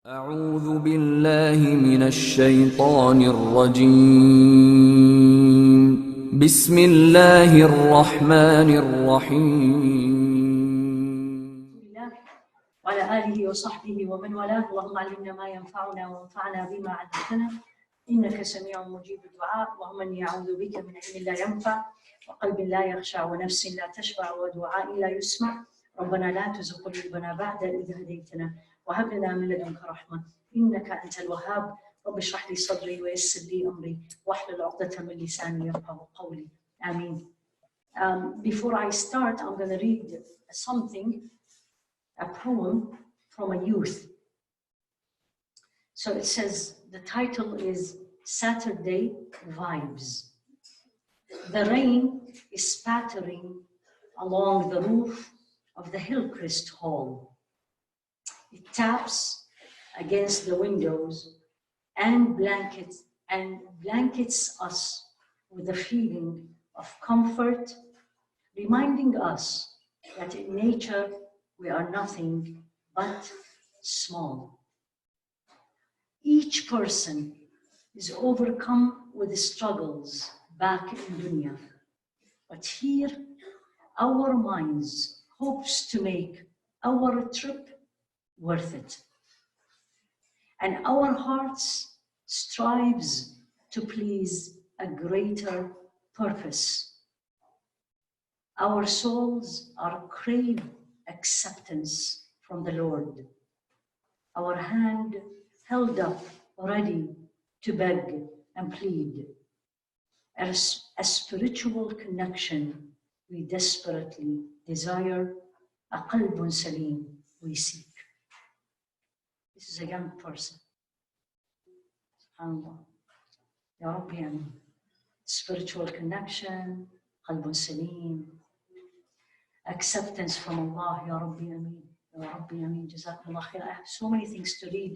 أعوذ بالله من الشيطان الرجيم. بسم الله الرحمن الرحيم. وعلى آله وصحبه ومن والاه. اللهم علمنا ما ينفعنا وانفعنا بما علمتنا إنك سميع مجيب الدعاء. اللهم إني أعوذ بك من علم لا ينفع وقلب لا يخشع ونفس لا تشبع ودعاء لا يسمع. ربنا لا تزغ قلوبنا بعد إذ هديتنا وهب لنا من لدنك رحمة إنك أنت الوهاب. رب اشرح لي صدري ويسر لي أمري واحلل عقدة من لساني يفقهوا قولي. آمين. Before I start, I'm going to read a poem from a youth. So it says, the title is Saturday Vibes. The rain is spattering along the roof of the Hillcrest Hall. It taps against the windows and blankets us with a feeling of comfort, reminding us that in nature we are nothing but small. Each person is overcome with struggles back in dunya, but here our minds hopes to make our trip worth it, and our hearts strives to please a greater purpose. Our souls are crave acceptance from the Lord. Our hand held up, ready to beg and plead. As a spiritual connection we desperately desire, a qalbun salim we seek. This is a young person. SubhanAllah. Ya Rabbi, Ameen. Spiritual connection, qalbun salim, acceptance from Allah, Ya Rabbi, Ameen. Ya Rabbi, Ameen. Jazakumullah khair. I have so many things to read,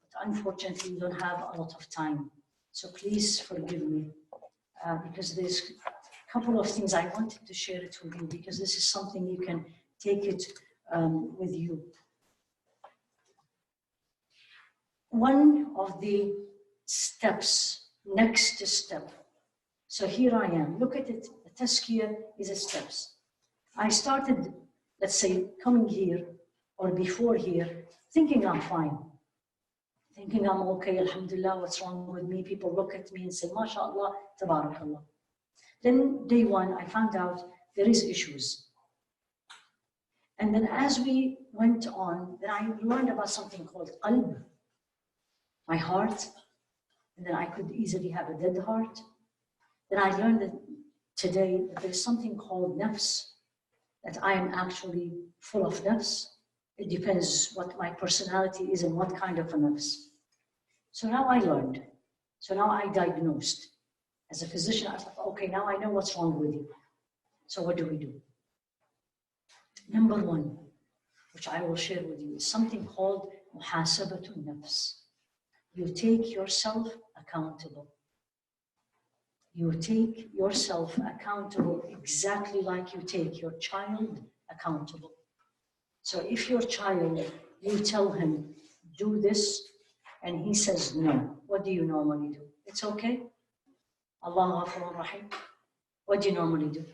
but unfortunately we don't have a lot of time. So please forgive me, because there's a couple of things I wanted to share it with you, because this is something you can take it with you. One of the steps, next step. So here I am. Look at it. The Tazkiyah is a steps. I started, let's say, coming here or before here, thinking I'm fine, thinking I'm okay, alhamdulillah, what's wrong with me? People look at me and say, MashaAllah, tabarakallah. Then day one, I found out there is issues. And then as we went on, then I learned about something called qalb, my heart. And then I could easily have a dead heart. Then I learned that today that there's something called nafs, that I am actually full of nafs. It depends what my personality is and what kind of a nafs. So now I learned. So now I diagnosed. As a physician, I thought, okay, now I know what's wrong with you. So what do we do? Number one, which I will share with you, is something called muhasabatun nafs. You take yourself accountable. You take yourself accountable exactly like you take your child accountable. So if your child, you tell him, do this, and he says no, what do you normally do? It's okay? Allah Ghafurur Rahim. What do you normally do?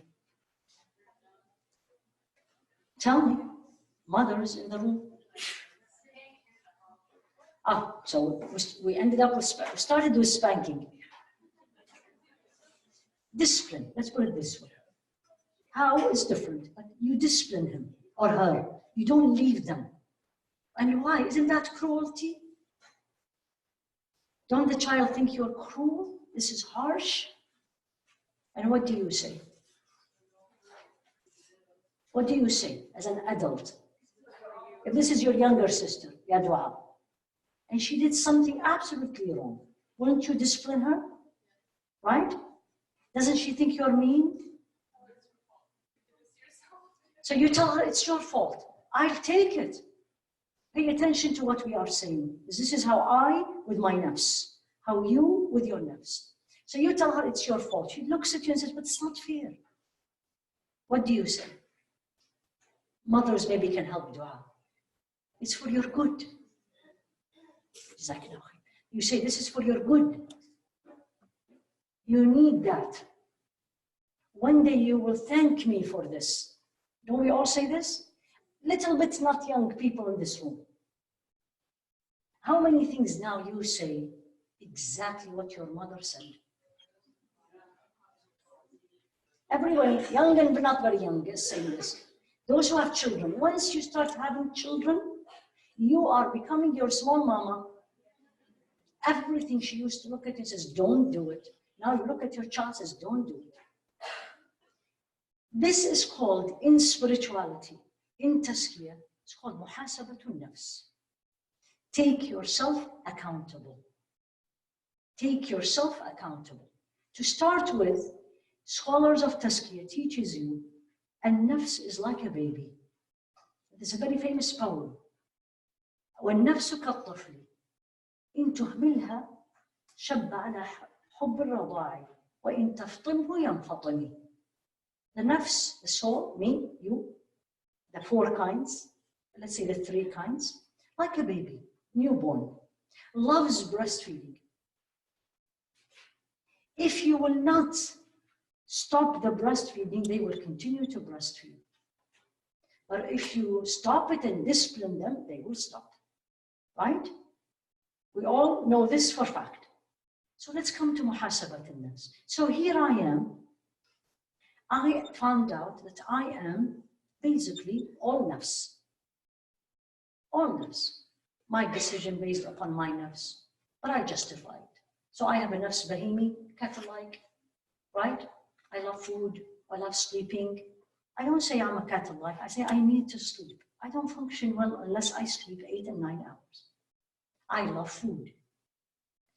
Tell me. Mothers in the room. So we ended up with, started with spanking. Discipline, let's put it this way. How is different? But you discipline him or her. You don't leave them. And why? Isn't that cruelty? Don't the child think you're cruel? This is harsh. And what do you say? What do you say as an adult? If this is your younger sister, Ya Dua, and she did something absolutely wrong, wouldn't you discipline her? Right? Doesn't she think you're mean? So you tell her it's your fault. I'll take it. Pay attention to what we are saying. This is how I with my nafs, how you with your nafs. So you tell her it's your fault. She looks at you and says, but it's not fair. What do you say? Mothers maybe can help dua. It's for your good. Jazakallah khair. You say, this is for your good. You need that. One day you will thank me for this. Don't we all say this? Little bit not young people in this room. How many things now you say exactly what your mother said? Everyone, young and not very young, is saying this. Those who have children, once you start having children, you are becoming your small mama. Everything she used to look at and says, don't do it. Now you look at your child and says, don't do it. This is called, in spirituality, in Tazkiyah, it's called muhasabatun nafs. Take yourself accountable. Take yourself accountable. To start with, scholars of Tazkiyah teaches you, and nafs is like a baby. There's a very famous poem. والنفس كالطفل إن تهملها شب على حب الرضاع وإن تفطمه ينفطم. The nafs, the soul, me, you, the four kinds, let's say the three kinds, like a baby, newborn, loves breastfeeding. If you will not stop the breastfeeding, they will continue to breastfeed. But if you stop it and discipline them, they will stop. Right? We all know this for fact. So let's come to muhasabat an-nafs. So here I am. I found out that I am basically all nafs. All nafs. My decision based upon my nafs. But I justify it. So I have a nafs bahimi, cat-like, right? I love food. I love sleeping. I don't say I'm a cat-like. I say I need to sleep. I don't function well unless I sleep 8 and 9 hours. I love food.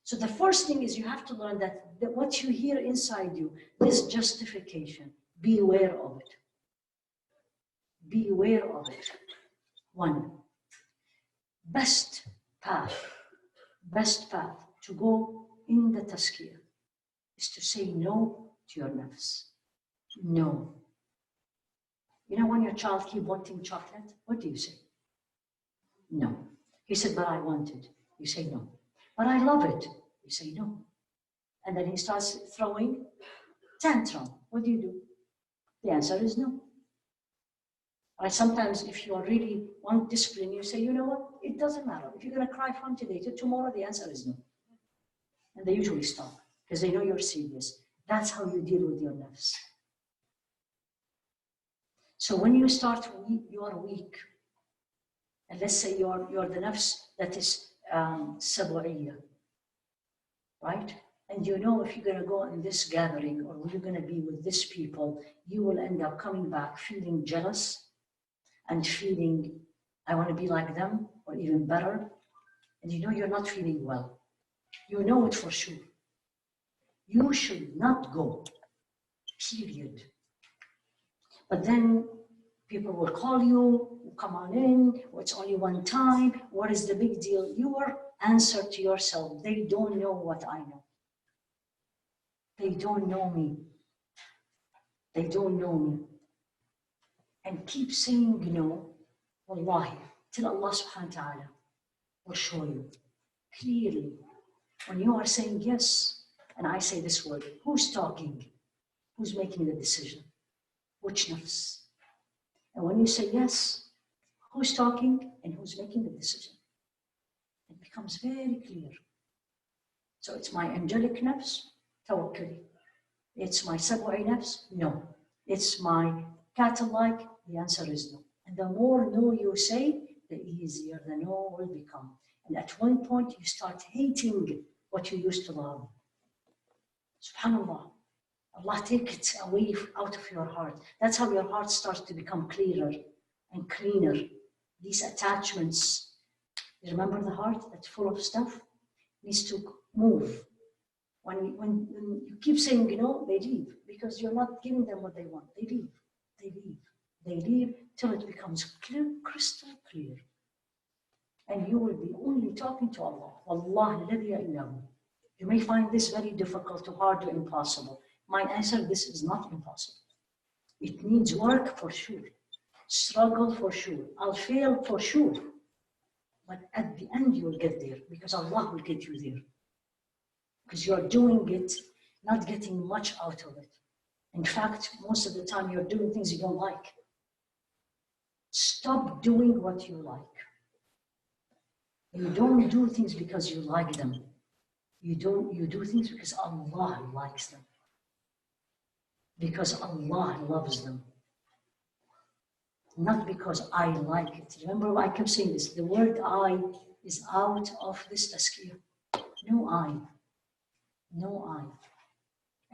So the first thing is you have to learn that what you hear inside you, this justification, beware of it. Beware of it. One, best path to go in the Tazkiyah is to say no to your nafs. No. You know when your child keeps wanting chocolate, what do you say? No. He said, but I want it. You say no. But I love it. You say no. And then he starts throwing tantrum. What do? The answer is no. Right? Sometimes if you are really want discipline, you say, you know what? It doesn't matter. If you're going to cry from today to tomorrow, the answer is no. And they usually stop because they know you're serious. That's how you deal with your nafs. So when you start, you are weak. And let's say you're the nafs that is sabu'iyya, right? And you know if you're going to go in this gathering or you're going to be with this people, you will end up coming back feeling jealous and feeling, I want to be like them or even better. And you know you're not feeling well. You know it for sure. You should not go, period. But then people will call you, come on in, it's only one time, what is the big deal? Your answer to yourself, they don't know what I know. They don't know me. They don't know me. And keep saying no, wallahi, till Allah subhanahu wa ta'ala will show you clearly. When you are saying yes, and I say this word, who's talking? Who's making the decision? Which nafs? And when you say yes, who's talking and who's making the decision? It becomes very clear. So it's my angelic nafs, tawakkuli. It's my sab'i nafs, no. It's my cat-like, the answer is no. And the more no you say, the easier the no will become. And at one point, you start hating what you used to love. SubhanAllah. Allah take it away out of your heart. That's how your heart starts to become clearer and cleaner. These attachments, you remember the heart that's full of stuff? Needs to move. When you keep saying, you know, they leave because you're not giving them what they want. They leave, they leave, they leave till it becomes clear, crystal clear. And you will be only talking to Allah. Wallah alladhi illahu. You may find this very difficult, too hard, or impossible. My answer, this is not impossible. It needs work for sure, struggle for sure. I'll fail for sure, but at the end you will get there because Allah will get you there. Because you're doing it, not getting much out of it. In fact, most of the time you're doing things you don't like. Stop doing what you like. You don't do things because you like them. You do things because Allah likes them. Because Allah loves them. Not because I like it. Remember, I kept saying this. The word I is out of this tazkiyah. No I. No I.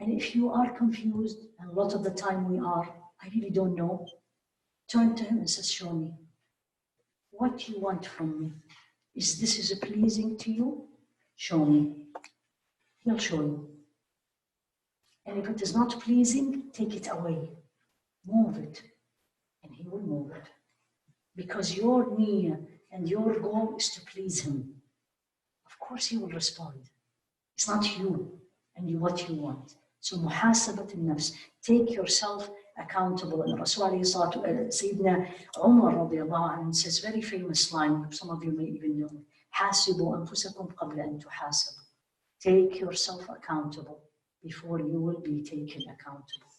And if you are confused, and a lot of the time we are, I really don't know, turn to him and say, show me. What you want from me. Is this pleasing to you? Show me. He'll show you. And if it is not pleasing, take it away. Move it. And he will move it. Because your niyyah and your goal is to please him. Of course he will respond. It's not you and what you want. So muhasabat al-nafs. Take yourself accountable. And Rasul Sayyidina Umar radiallahu anhu says very famous line, some of you may even know it. Hasibu anfusakum qabla an tuhasabu. Take yourself accountable before you will be taken accountable.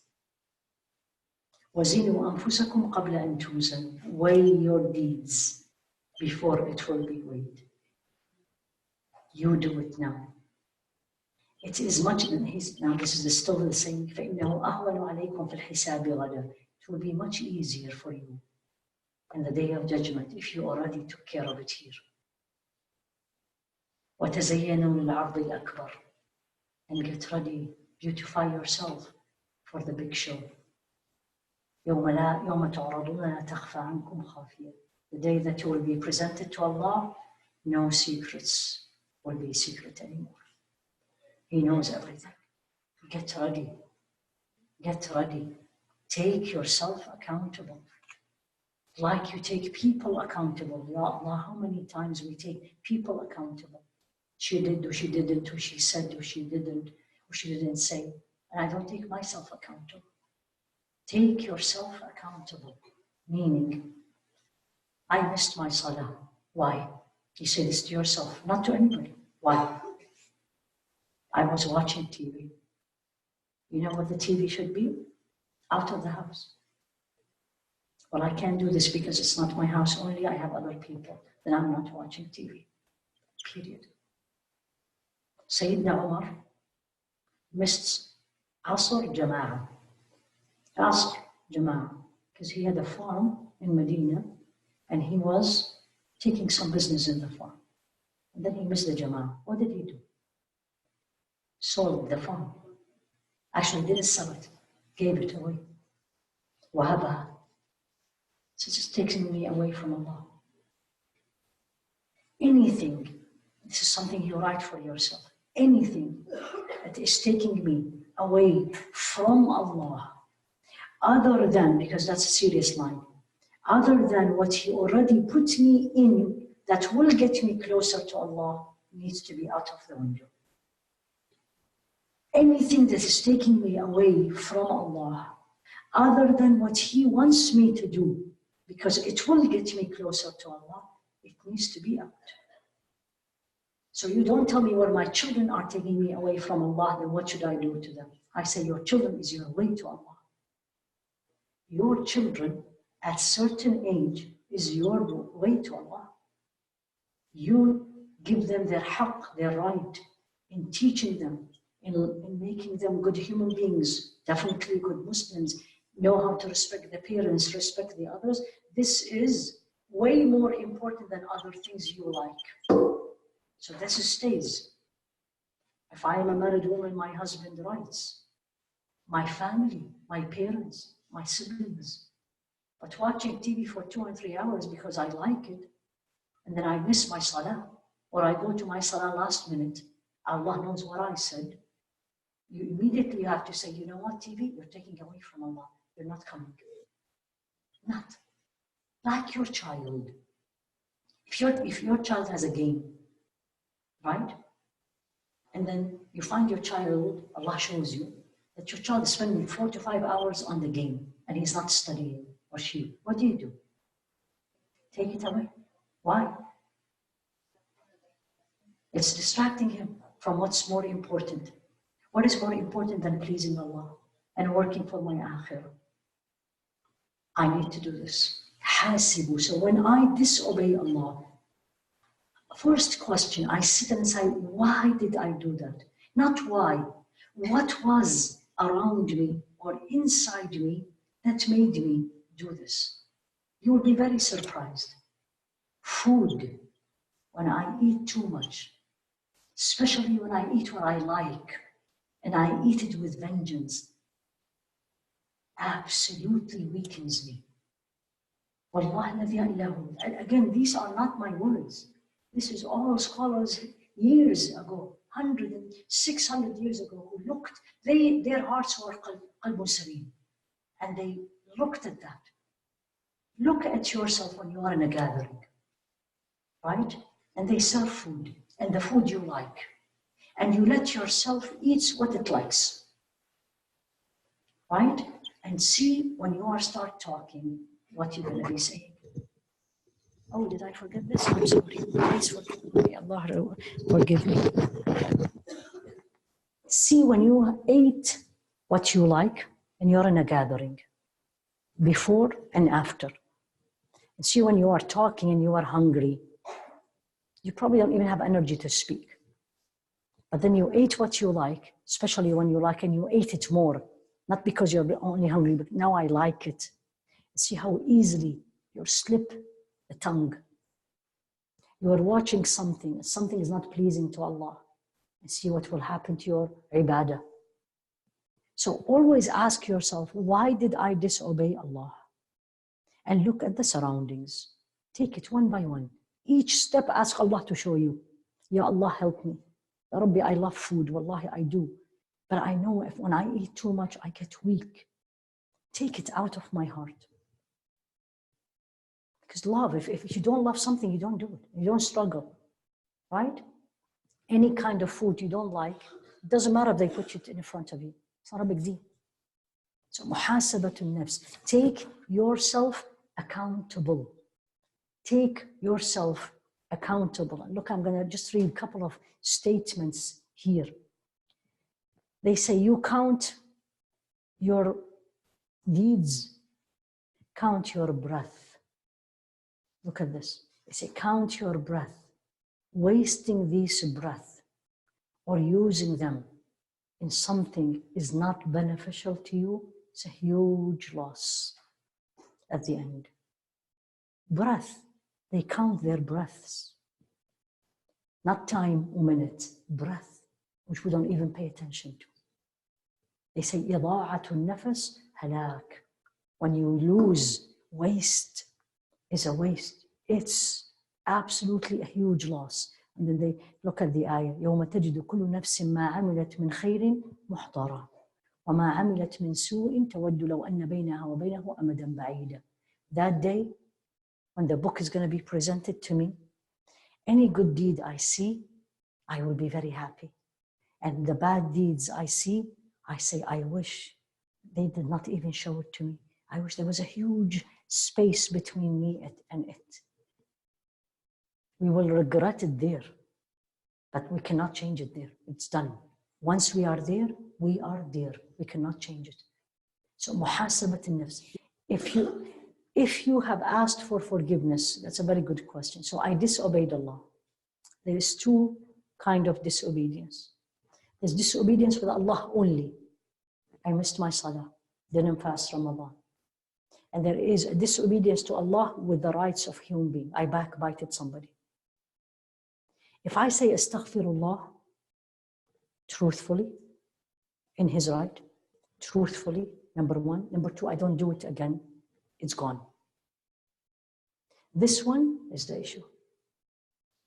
وَزِنُوا أَنفُسَكُمْ قَبْلَ أَن تُوزَنُوا. Weigh your deeds before it will be weighed. You do it now. It is much, now this is still the same, فَإِنَّهُ أَهْوَنُ عَلَيْكُمْ فِي الْحِسَابِ غَدًا. It will be much easier for you in the day of judgment if you already took care of it here. وَتَزَيَّنُوا لِلْعَرْضِ الْأَكْبَرِ. And get ready, beautify yourself for the big show. يوم تعرضون لا تخفى عنكم خافية. The day that you will be presented to Allah, no secrets will be secret anymore. He knows everything. Get ready. Get ready. Take yourself accountable. Like you take people accountable. Ya Allah, how many times we take people accountable? She did or she didn't, or she said or she didn't say. And I don't take myself accountable. Take yourself accountable. Meaning, I missed my salah. Why? You say this to yourself, not to anybody. Why? I was watching TV. You know what the TV should be? Out of the house. Well, I can't do this because it's not my house only. I have other people. Then I'm not watching TV. Period. Sayyidina Umar missed Asr Jama'ah. Asr Jama'ah. Because he had a farm in Medina and he was taking some business in the farm. And then he missed the Jama'ah. What did he do? Sold the farm. Actually, didn't sell it. Gave it away. Wahabaha. So it's just taking me away from Allah. Anything, this is something you write for yourself. Anything that is taking me away from Allah, other than, because that's a serious line, other than what He already put me in that will get me closer to Allah, needs to be out of the window. Anything that is taking me away from Allah, other than what He wants me to do, because it will get me closer to Allah, it needs to be out. So you don't tell me where my children are taking me away from Allah, then what should I do to them? I say your children is your way to Allah. Your children at certain age is your way to Allah. You give them their haqq, their right, in teaching them, in making them good human beings, definitely good Muslims, know how to respect the parents, respect the others. This is way more important than other things you like. So this stays. If I am a married woman, my husband writes. My family, my parents, my siblings. But watching TV for 2 and 3 hours because I like it, and then I miss my salah, or I go to my salah last minute, Allah knows what I said. You immediately have to say, you know what, TV, you're taking away from Allah. You're not coming. Not. Like your child. If your child has a game, right? And then you find your child, Allah shows you, that your child is spending 4 to 5 hours on the game and he's not studying, or she. What do? Take it away. Why? It's distracting him from what's more important. What is more important than pleasing Allah and working for my akhirah? I need to do this. Hasibu. So when I disobey Allah, first question, I sit and say, why did I do that? Not why. What was around me or inside me that made me do this? You will be very surprised. Food, when I eat too much, especially when I eat what I like, and I eat it with vengeance, absolutely weakens me. Again, these are not my words. This is all scholars years ago, 100 and 600 years ago, who looked, their hearts were qalbun salim, and they looked at that. Look at yourself when you are in a gathering, right? And they serve food, and the food you like, and you let yourself eat what it likes, right? And see when you start talking, what you're going to be saying. Oh, did I forget this? I'm sorry. Please forgive me. Allah forgive me. See when you ate what you like and you're in a gathering, before and after. And see when you are talking and you are hungry, you probably don't even have energy to speak. But then you ate what you like, especially when you like, and you ate it more, not because you're only hungry, but now I like it. See how easily you slip the tongue. You are watching something is not pleasing to Allah, and see what will happen to your ibadah. So always ask yourself, why did I disobey Allah? And look at the surroundings. Take it one by one. Each step, ask Allah to show you. Ya Allah, help me. Ya Rabbi, I love food. Wallahi, I do. But I know when I eat too much, I get weak. Take it out of my heart. Because love, if you don't love something, you don't do it. You don't struggle, right? Any kind of food you don't like, it doesn't matter if they put it in front of you. It's not a big deal. So muhasabatun nafs. Take yourself accountable. Take yourself accountable. And look, I'm going to just read a couple of statements here. They say, you count your deeds, count your breath. Look at this. They say, count your breath. Wasting this breath or using them in something is not beneficial to you. It's a huge loss at the end. Breath, they count their breaths. Not time or minutes, breath, which we don't even pay attention to. They say, إضاعة النفس هلاك. When you lose, waste is a waste. It's absolutely a huge loss. And then they look at the ayah. يوم تجد كل نفس ما عملت من خير محضرا وما عملت من سوء تود لو أن بينها وبينه أمدا بعيدا. That day, when the book is going to be presented to me, any good deed I see, I will be very happy. And the bad deeds I see, I say, I wish they did not even show it to me. I wish there was a huge space between me and it. We will regret it there, but we cannot change it there. It's done. Once we are there, we are there. We cannot change it. So muhasabat al-nafs. If you have asked for forgiveness, that's a very good question. So I disobeyed Allah. There is two kinds of disobedience. There's disobedience with Allah only. I missed my salah, didn't fast Ramadan. And there is a disobedience to Allah with the rights of human being. I backbited somebody. If I say astaghfirullah truthfully, in his right, truthfully, number one. Number two, I don't do it again. It's gone. This one is the issue.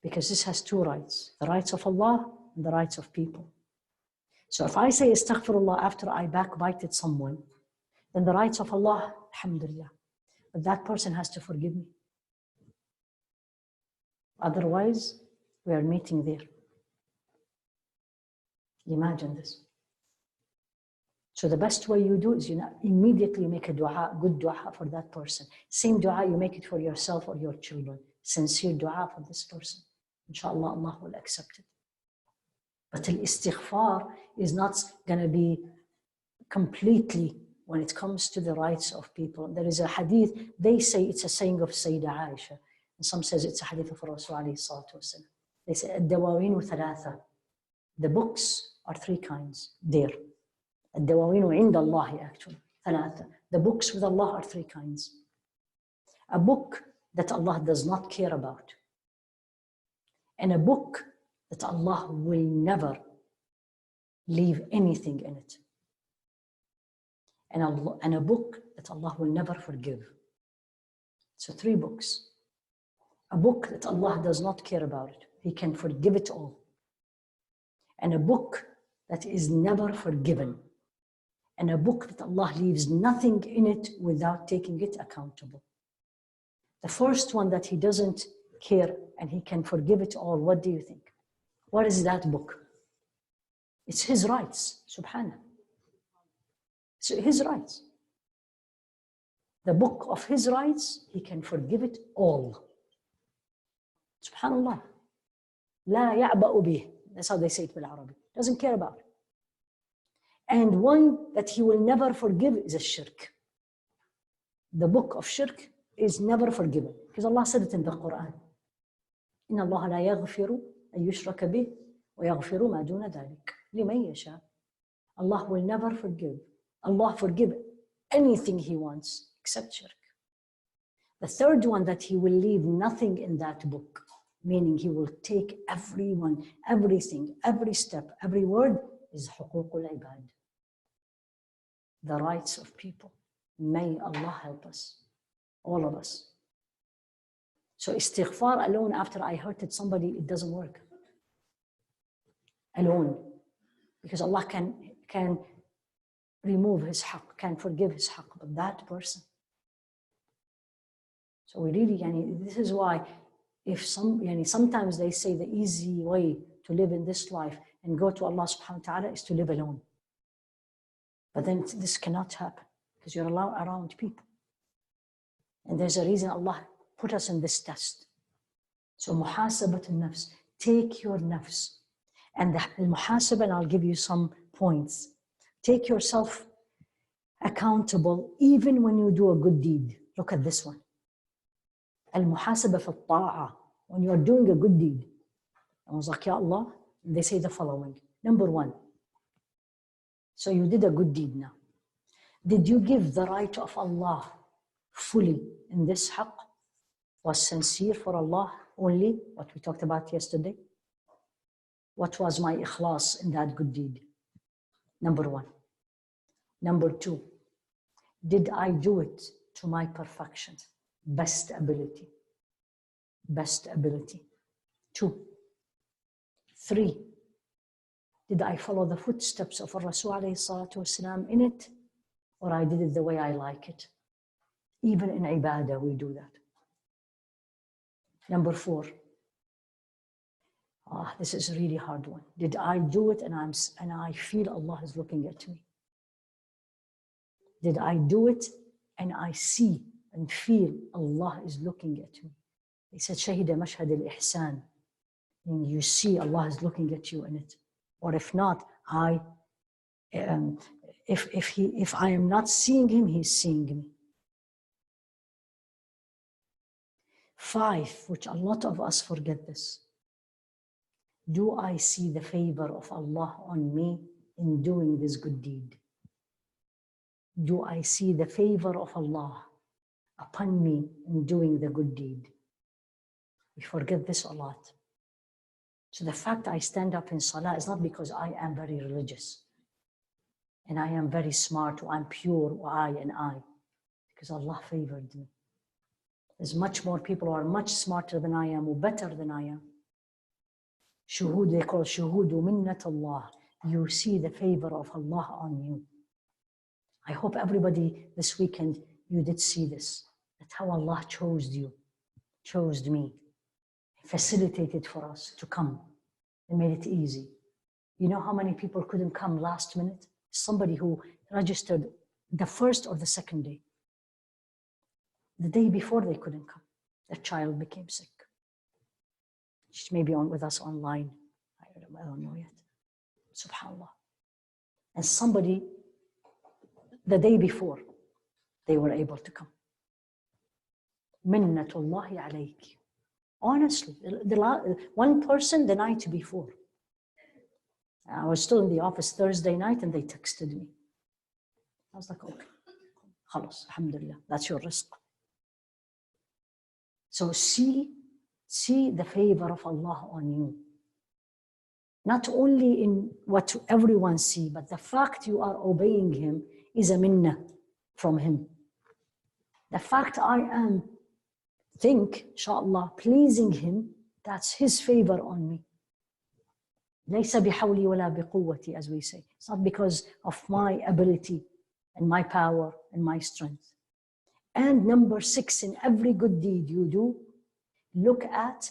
Because this has two rights. The rights of Allah and the rights of people. So if I say astaghfirullah after I backbited someone, then the rights of Allah, alhamdulillah. But that person has to forgive me. Otherwise, we are meeting there. Imagine this. So the best way you do is immediately make a dua, good dua for that person. Same dua you make it for yourself or your children. Sincere dua for this person. inshallah, Allah will accept it. But al-istighfar is not going to be completely when it comes to the rights of people. There is a hadith, they say it's a saying of Sayyidah Aisha, and some says it's a hadith of Rasul alayhi salatu wasalam. They say, الدواوين ثلاثة. The books are three kinds there. الدواوين عند الله actually. ثلاثة. The books with Allah are three kinds. A book that Allah does not care about, and a book that Allah will never leave anything in it, and a book that Allah will never forgive. So three books. A book that Allah does not care about it. He can forgive it all. And a book that is never forgiven. And a book that Allah leaves nothing in it without taking it accountable. The first one that He doesn't care and He can forgive it all, what do you think? What is that book? It's His rights, subhanAllah. So His rights. The book of His rights, He can forgive it all. Subhanallah. لا يعبأ به. That's how they say it in Arabic. Doesn't care about it. And one that He will never forgive is a shirk. The book of shirk is never forgiven. Because Allah said it in the Quran. إن الله لا يغفر أن يشرك به ويغفر ما دون ذلك لمن يشاء. Allah will never forgive. Allah forgive anything He wants except shirk. The third one that He will leave nothing in that book, meaning He will take everyone, everything, every step, every word is حقوق العباد. The rights of people. May Allah help us, all of us. So istighfar alone, after I hurted somebody, it doesn't work. Alone. Because Allah can remove His haqq, can forgive His haqq, but that person. So we really, this is why if sometimes they say the easy way to live in this life and go to Allah subhanahu wa ta'ala is to live alone. But then this cannot happen because you're around people. And there's a reason Allah put us in this test. So muhasabat al-nafs, take your nafs. And the muhasabah, and I'll give you some points. Take yourself accountable even when you do a good deed. Look at this one. Al-muhasabah fi al-ta'a. When you are doing a good deed. I was like, Ya Allah, they say the following. Number one. So you did a good deed now. Did you give the right of Allah fully in this haqq? Was sincere for Allah only? What we talked about yesterday. What was my ikhlas in that good deed? Number one. Number two, did I do it to my perfection? Best ability. Best ability. 2. 3, did I follow the footsteps of Rasul alayhi salatu wasalam in it? Or I did it the way I like it? Even in ibadah, we do that. Number 4, this is a really hard one. Did I do it and I feel Allah is looking at me? Did I do it and I see and feel Allah is looking at me? They said, Shahida mashhad al-ihsan. And you see Allah is looking at you in it. Or if not, if I am not seeing Him, He's seeing me. 5, which a lot of us forget this. Do I see the favor of Allah on me in doing this good deed? Do I see the favor of Allah upon me in doing the good deed? We forget this a lot. So the fact I stand up in salah is not because I am very religious and I am very smart or I'm pure or I, because Allah favored me. There's much more people who are much smarter than I am or better than I am. Shuhud, they call shuhudu minnat Allah. You see the favor of Allah on you. I hope everybody this weekend, you did see this. That's how Allah chose you, chose me, facilitated for us to come and made it easy. You know how many people couldn't come last minute? Somebody who registered the first or the second day. The day before they couldn't come. Their child became sick. She may be on with us online. I don't know yet. SubhanAllah. And somebody, the day before, they were able to come. Minnatullahi alayki. Honestly, one person the night before. I was still in the office Thursday night and they texted me. I was like, okay, khalas, alhamdulillah, that's your rizq. So see the favor of Allah on you. Not only in what everyone see, but the fact you are obeying Him is a minnah from Him. The fact I am, inshallah, pleasing Him, that's His favor on me. ليس بحولي ولا بقوتي, as we say. It's not because of my ability and my power and my strength. And number 6, in every good deed you do, look at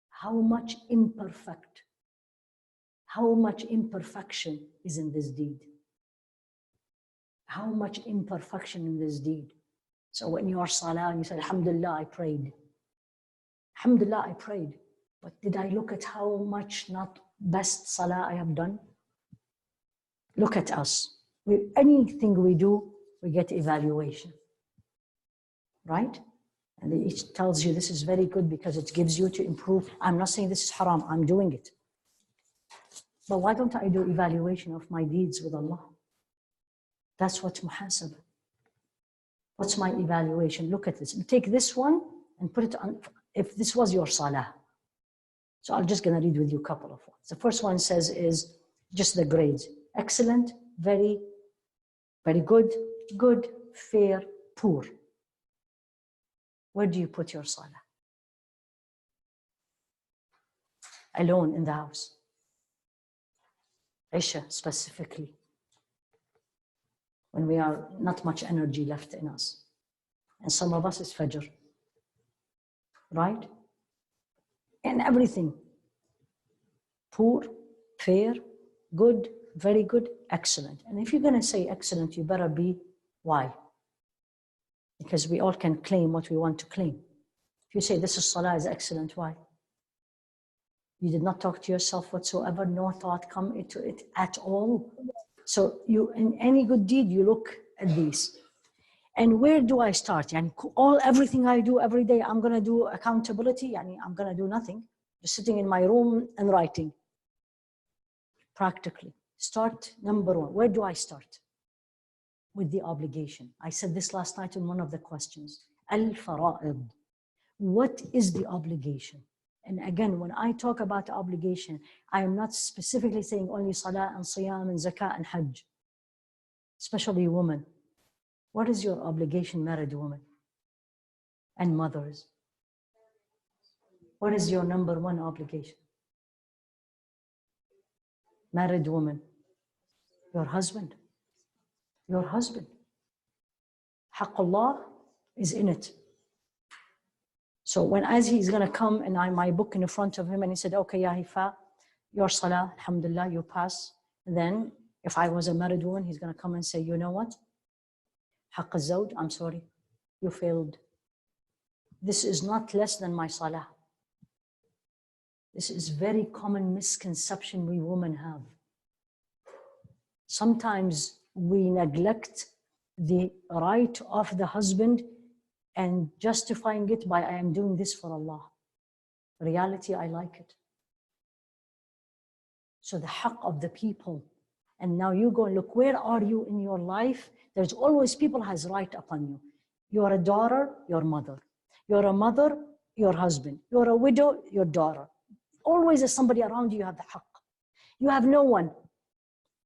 how much imperfection is in this deed. How much imperfection in this deed. So when you are salah and you say, alhamdulillah, I prayed. Alhamdulillah, I prayed. But did I look at how much not best salah I have done? Look at us. With anything we do, we get evaluation. Right? And it tells you this is very good because it gives you to improve. I'm not saying this is haram, I'm doing it. But why don't I do evaluation of my deeds with Allah? That's what's muhasabah. What's my evaluation? Look at this. Take this one and put it on, if this was your salah. So I'm just gonna read with you a couple of ones. The first one says is just the grades. Excellent, very, very good, good, fair, poor. Where do you put your salah? Alone in the house. Isha specifically. When we are not much energy left in us. And some of us is Fajr. Right? And everything. Poor, fair, good, very good, excellent. And if you're going to say excellent, you better be why? Because we all can claim what we want to claim. If you say this is salah is excellent, why? You did not talk to yourself whatsoever, no thought come into it at all. So you, in any good deed, you look at these. And where do I start? Everything I do every day, I'm going to do accountability. I'm going to do nothing. Just sitting in my room and writing. Practically. Start number 1. Where do I start? With the obligation. I said this last night in one of the questions. Al-fara'id. What is the obligation? And again, when I talk about obligation, I am not specifically saying only salah and siyam and zakah and hajj. Especially women. What is your obligation, married women? And mothers? What is your number 1 obligation? Married woman. Your husband. Your husband. Haqqullah is in it. So as he's going to come and my book in front of him and he said, okay, ya Haifaa, your salah, alhamdulillah, you pass. And then if I was a married woman, he's going to come and say, you know what? Haqq al-zawj, I'm sorry, you failed. This is not less than my salah. This is very common misconception we women have. Sometimes we neglect the right of the husband and justifying it by, I am doing this for Allah. Reality, I like it. So the haqq of the people. And now you go and look, where are you in your life? There's always people has right upon you. You're a daughter, your mother. You're a mother, your husband. You're a widow, your daughter. Always there's somebody around you, you have the haqq. You have no one,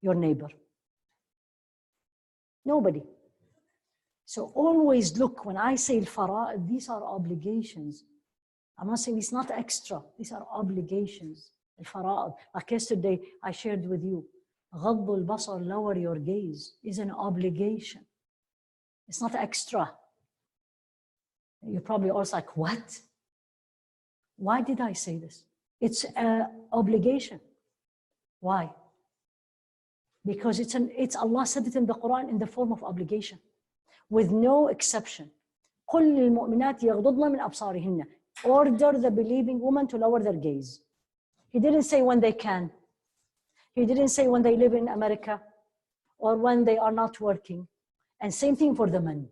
your neighbor. Nobody. So always look, when I say al-fara'id, these are obligations. I'm not saying it's not extra. These are obligations. Al-fara'id. Like yesterday, I shared with you, غض البصر, lower your gaze, is an obligation. It's not extra. You're probably also like, what? Why did I say this? It's an obligation. Why? Because it's Allah said it in the Quran in the form of obligation. With no exception. قُلْ لِلْمُؤْمِنَاتِ يَغْضُضْنَ مِنْ أَبْصَارِهِنَّ. order the believing woman to lower their gaze. He didn't say when they can. He didn't say when they live in America or when they are not working. And same thing for the men.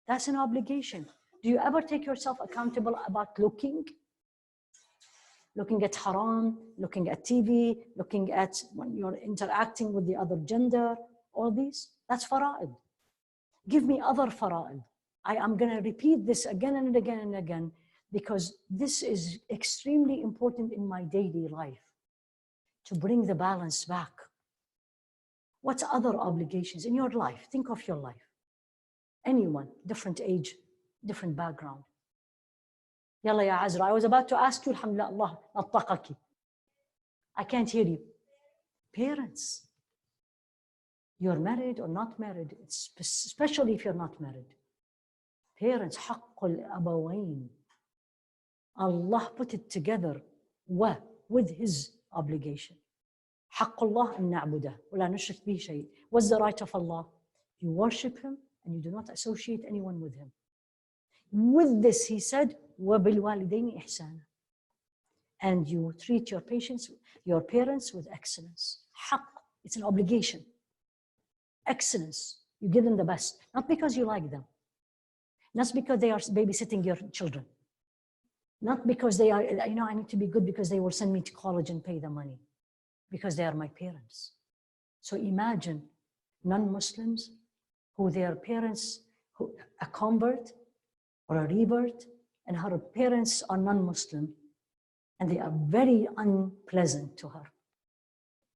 That's an obligation. Do you ever take yourself accountable about looking at haram, looking at TV, looking at when you're interacting with the other gender, all these? That's fara'id. Give me other fara'id. I am going to repeat this again and again and again because this is extremely important in my daily life to bring the balance back. What's other obligations in your life? Think of your life. Anyone, different age, different background. Yalla ya Azra, I was about to ask you, alhamdulillah, Allah nattaqaki. I can't hear you. Parents, you're married or not married, especially if you're not married. Parents, haqqul abawain. Allah put it together with his obligation. Haqqullah an na'budah wa la nushrik bihi shay'. What's the right of Allah? You worship him and you do not associate anyone with him. With this, he said, وَبِالْوَالِدَيْنِ إِحْسَانًا. And you treat your parents with excellence. Haqq, it's an obligation. Excellence, you give them the best. Not because you like them. Not because they are babysitting your children. Not because they are, I need to be good because they will send me to college and pay the money. Because they are my parents. So imagine non-Muslims who their parents, a convert or a revert, and her parents are non-Muslim, and they are very unpleasant to her.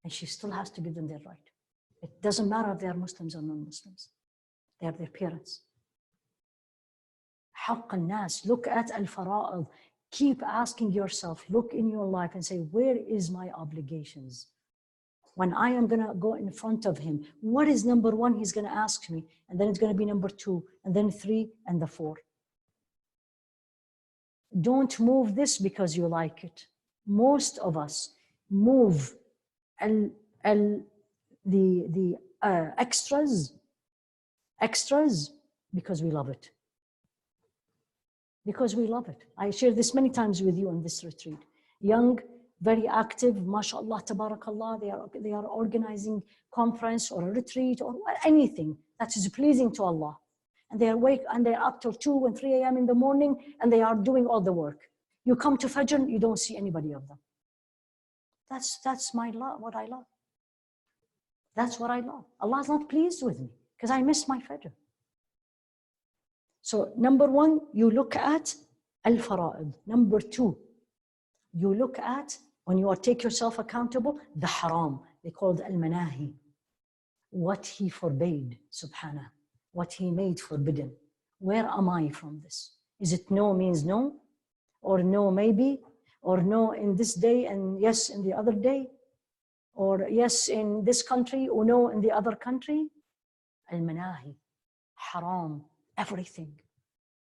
And she still has to give them their right. It doesn't matter if they are Muslims or non-Muslims. They are their parents. Haqq al-nas, look at al-fara'id. Keep asking yourself, look in your life and say, where is my obligations? When I am going to go in front of him, what is number one he's going to ask me? And then it's going to be number 2, and then 3, and the 4. Don't move this because you like it. Most of us move the extras because we love it. Because we love it. I shared this many times with you on this retreat. Young, very active, mashallah, tabarakallah, they are organizing conference or a retreat or anything that is pleasing to Allah. And they are awake and they are up till 2 and 3 a.m. in the morning and they are doing all the work. You come to Fajr, you don't see anybody of them. That's my love, what I love. That's what I love. Allah is not pleased with me because I miss my Fajr. So number 1, you look at al-fara'id. Number 2, you look at, when you take yourself accountable, the haram. They called al-manahi. What he forbade, subhanah. What he made forbidden. Where am I from this? Is it no means no? Or no maybe? Or no in this day and yes in the other day? Or yes in this country or no in the other country? Al-manahi, haram, everything.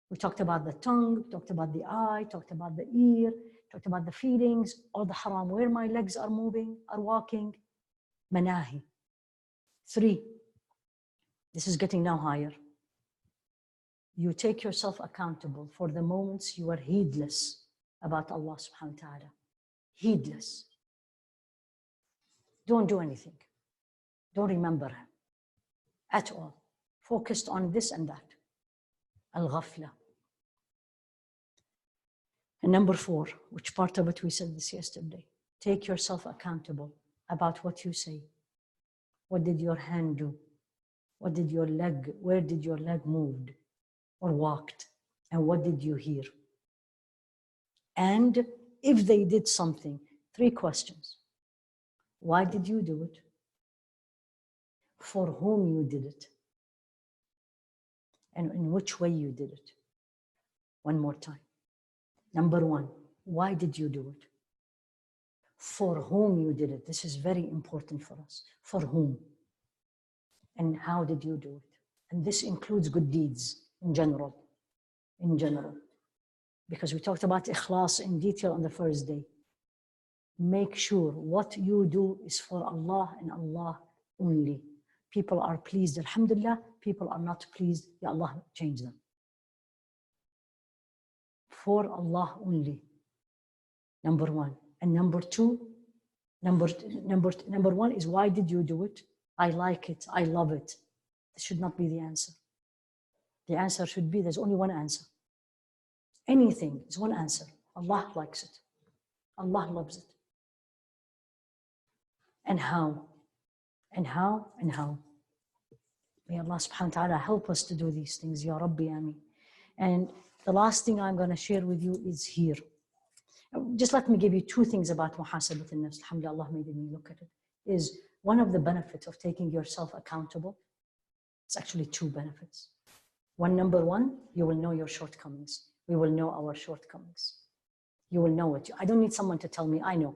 We talked about the tongue, talked about the eye, talked about the ear, talked about the feelings, all the haram, where my legs are moving, are walking. Manahi. 3, this is getting now higher. You take yourself accountable for the moments you are heedless about Allah subhanahu wa ta'ala. Heedless. Don't do anything. Don't remember him at all. Focused on this and that. Al-ghafla. And number 4, which part of it we said this yesterday. Take yourself accountable about what you say. What did your hand do? What did your leg, where did your leg moved or walked? And what did you hear? And if they did something, 3 questions. Why did you do it? For whom you did it? And in which way you did it? One more time. Number 1, why did you do it? For whom you did it? This is very important for us. For whom? And how did you do it? And this includes good deeds in general. In general. Because we talked about ikhlas in detail on the first day. Make sure what you do is for Allah and Allah only. People are pleased, alhamdulillah. People are not pleased, ya Allah, change them. for Allah only. Number one. And number two, number one is, why did you do it? I like it, I love it. This should not be the answer. The answer should be, there's only one answer. Anything is one answer. Allah likes it. Allah loves it. And how? And how? And how? May Allah subhanahu wa ta'ala help us to do these things. Ya Rabbi, Ameen. And the last thing I'm going to share with you is here. Just let me give you two things about muhasabat al-nafs. Alhamdulillah, Allah made me look at it. Is one of the benefits of taking yourself accountable. It's actually two benefits. Number one, you will know your shortcomings. We will know our shortcomings. You will know it. I don't need someone to tell me, I know.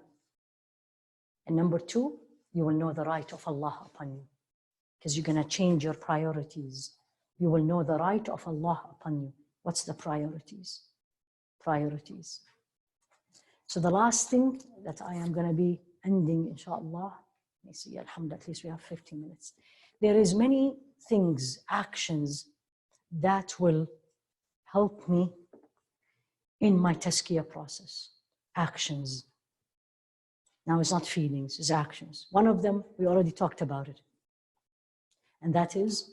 And number two, you will know the right of Allah upon you, because you're going to change your priorities. You will know the right of Allah upon you. What's the priorities? Priorities. So the last thing that I am going to be ending, inshallah, let me see, alhamdulillah, at least we have 50 minutes. There is many things, actions that will help me in my tazkiyah process. Actions. Now it's not feelings, it's actions. One of them, we already talked about it. And that is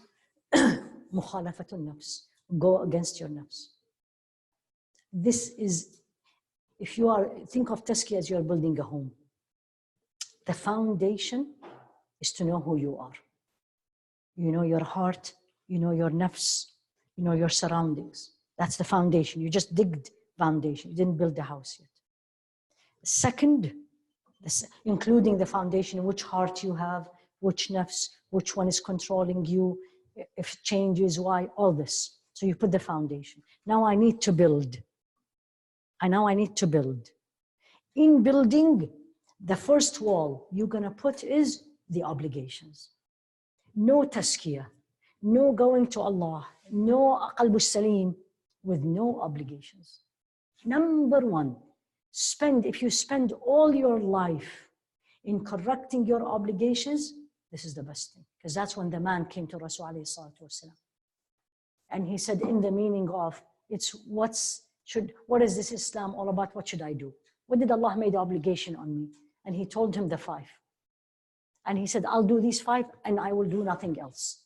mukhalafatul nafs. Go against your nafs. This is, if you are, think of tazkiyah as you are building a home. The foundation is to know who you are. You know your heart, you know your nafs, you know your surroundings. That's the foundation. You just digged foundation. You didn't build the house yet. Second, including the foundation, which heart you have, which nafs, which one is controlling you, if it changes, why, all this. So you put the foundation. Now I need to build. I need to build. In building, the first wall you're going to put is the obligations. No tazkiyah, no going to Allah, no qalbu salim, with no obligations. Number one, if you spend all your life in correcting your obligations, this is the best thing. Because that's when the man came to Rasul alayhi salatu wasalam. And he said, in the meaning of, what is this Islam all about? What should I do? What did Allah make the obligation on me? And he told him the 5. And he said, I'll do these 5 and I will do nothing else.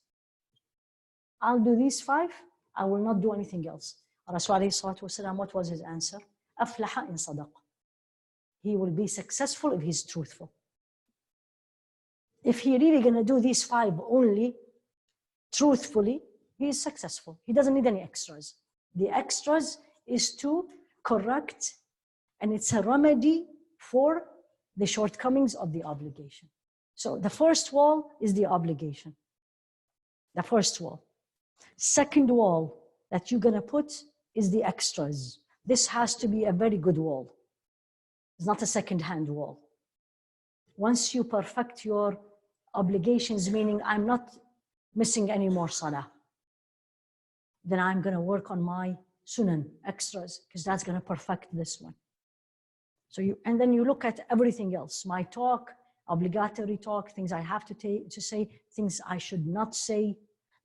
I'll do these 5, I will not do anything else. Rasul alayhi salatu wasalam, what was his answer? Aflaha in sadaq. He will be successful if he's truthful. If he really gonna do these 5 only, truthfully, he is successful. He doesn't need any extras. The extras is to correct, and it's a remedy for the shortcomings of the obligation. So the first wall is the obligation. The first wall. Second wall that you're gonna put is the extras. This has to be a very good wall. It's not a second-hand wall. Once you perfect your obligations, meaning I'm not missing any more salah, then I'm going to work on my sunan, extras, because that's going to perfect this one. So and then you look at everything else, my talk, obligatory talk, things I have to say, things I should not say,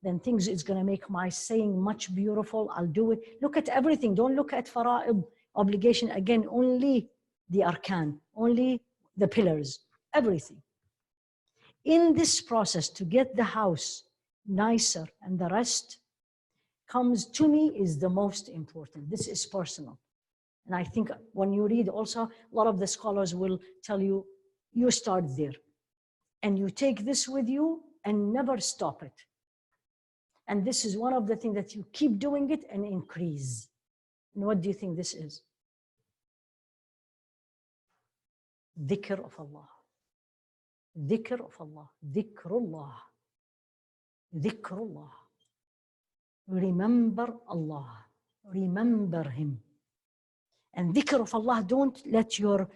then things it's going to make my saying much beautiful, I'll do it. Look at everything, don't look at fara'id, obligation, again, only the arkan, only the pillars, everything. In this process, to get the house nicer and the rest comes to me is the most important. This is personal. And I think when you read also, a lot of the scholars will tell you, you start there. And you take this with you and never stop it. And this is one of the things that you keep doing it and increase. And what do you think this is? Dhikr of Allah. Dhikr of Allah. Dhikrullah. Dhikrullah. Remember Allah. Remember Him. And dhikr of Allah, don't let your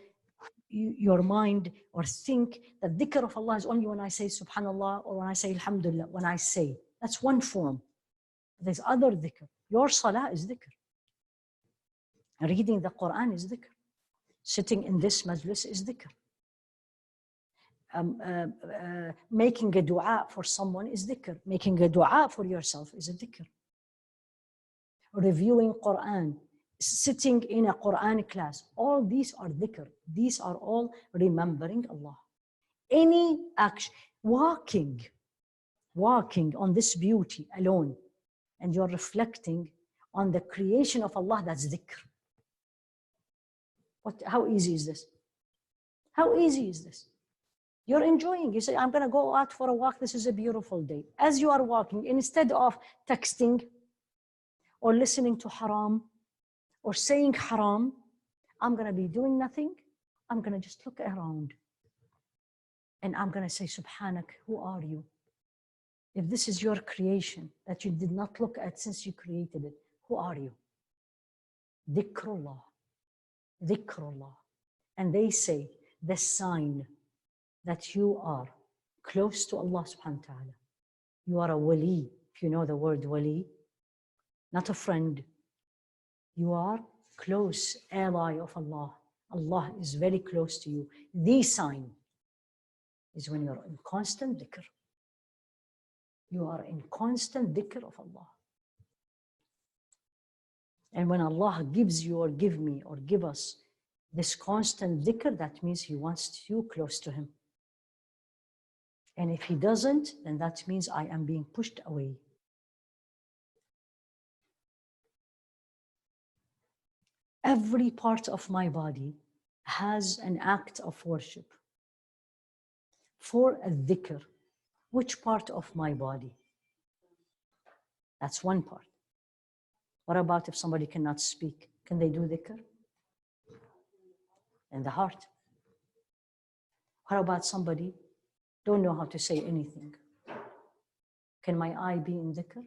mind or think that dhikr of Allah is only when I say subhanallah or when I say alhamdulillah, when I say. That's one form. There's other dhikr. Your salah is dhikr. Reading the Quran is dhikr. Sitting in this majlis is dhikr. Making a dua for someone is dhikr. Making a dua for yourself is a dhikr. Reviewing Quran, sitting in a Quran class. All these are dhikr. These are all remembering Allah. Any action, walking on this beauty alone, and you're reflecting on the creation of Allah, that's dhikr. How easy is this? How easy is this? You're enjoying. You say, I'm going to go out for a walk. This is a beautiful day. As you are walking, instead of texting or listening to haram or saying haram, I'm going to be doing nothing. I'm going to just look around. And I'm going to say, Subhanak, who are you? If this is your creation that you did not look at since you created it, who are you? Dhikrullah. Dhikrullah. And they say the sign that you are close to Allah subhanahu wa ta'ala. You are a wali, if you know the word wali, not a friend. You are close ally of Allah. Allah is very close to you. The sign is when you're in constant dhikr. You are in constant dhikr of Allah. And when Allah gives you or give me or give us this constant dhikr, that means He wants you close to Him. And if He doesn't, then that means I am being pushed away. Every part of my body has an act of worship. For a dhikr, which part of my body? That's one part. What about if somebody cannot speak? Can they do dhikr? In the heart. What about somebody don't know how to say anything? Can my eye be in dhikr?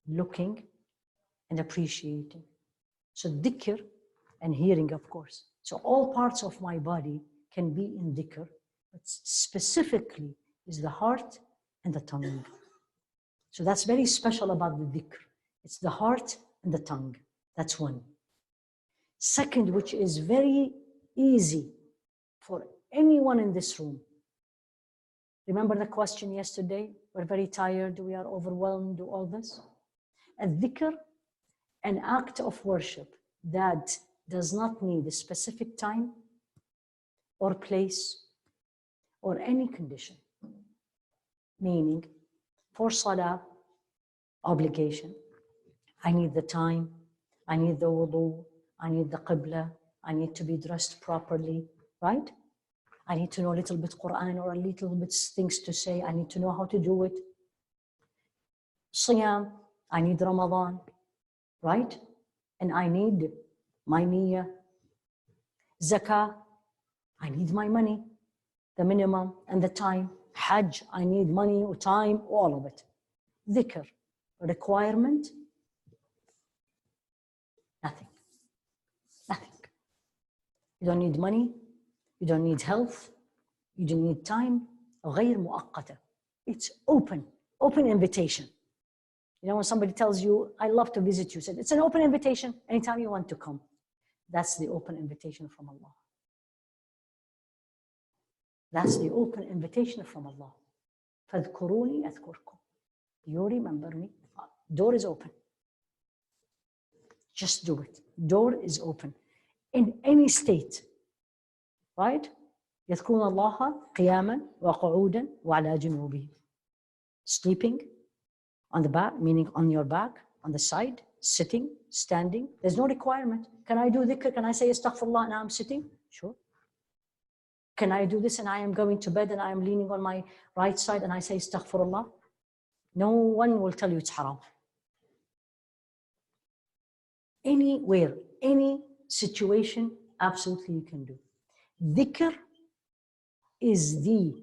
Looking and appreciating. So dhikr and hearing, of course. So all parts of my body can be in dhikr, but specifically is the heart and the tongue. So that's very special about the dhikr. It's the heart and the tongue. That's one. Second, which is very easy for anyone in this room. Remember the question yesterday? We're very tired, we are overwhelmed, do all this. A dhikr, an act of worship that does not need a specific time or place or any condition. Meaning, for salah, obligation, I need the time, I need the wudu, I need the qibla, I need to be dressed properly, right? I need to know a little bit Quran or a little bit things to say, I need to know how to do it. Siyam, I need Ramadan, right? And I need my niyyah. Zakah, I need my money, the minimum and the time. Hajj, I need money or time, all of it. Dhikr, requirement, nothing. Nothing. You don't need money, you don't need health, you don't need time. غير مؤقتة. It's open invitation. You know, when somebody tells you, I love to visit you, said it's an open invitation anytime you want to come. That's the open invitation from Allah. That's the open invitation from Allah. فَاذْكُرُونِي أَذْكُرْكُمْ. You remember me. Door is open. Just do it. Door is open. In any state. Right? يذكرون الله قياما وقعودا وعلى جنوبهم. Sleeping on the back, meaning on your back, on the side, sitting, standing. There's no requirement. Can I do dhikr? Can I say astaghfirullah and I'm sitting? Sure. Can I do this and I am going to bed and I am leaning on my right side and I say astaghfirullah? No one will tell you it's haram. Anywhere, any situation, absolutely you can do. Dhikr is the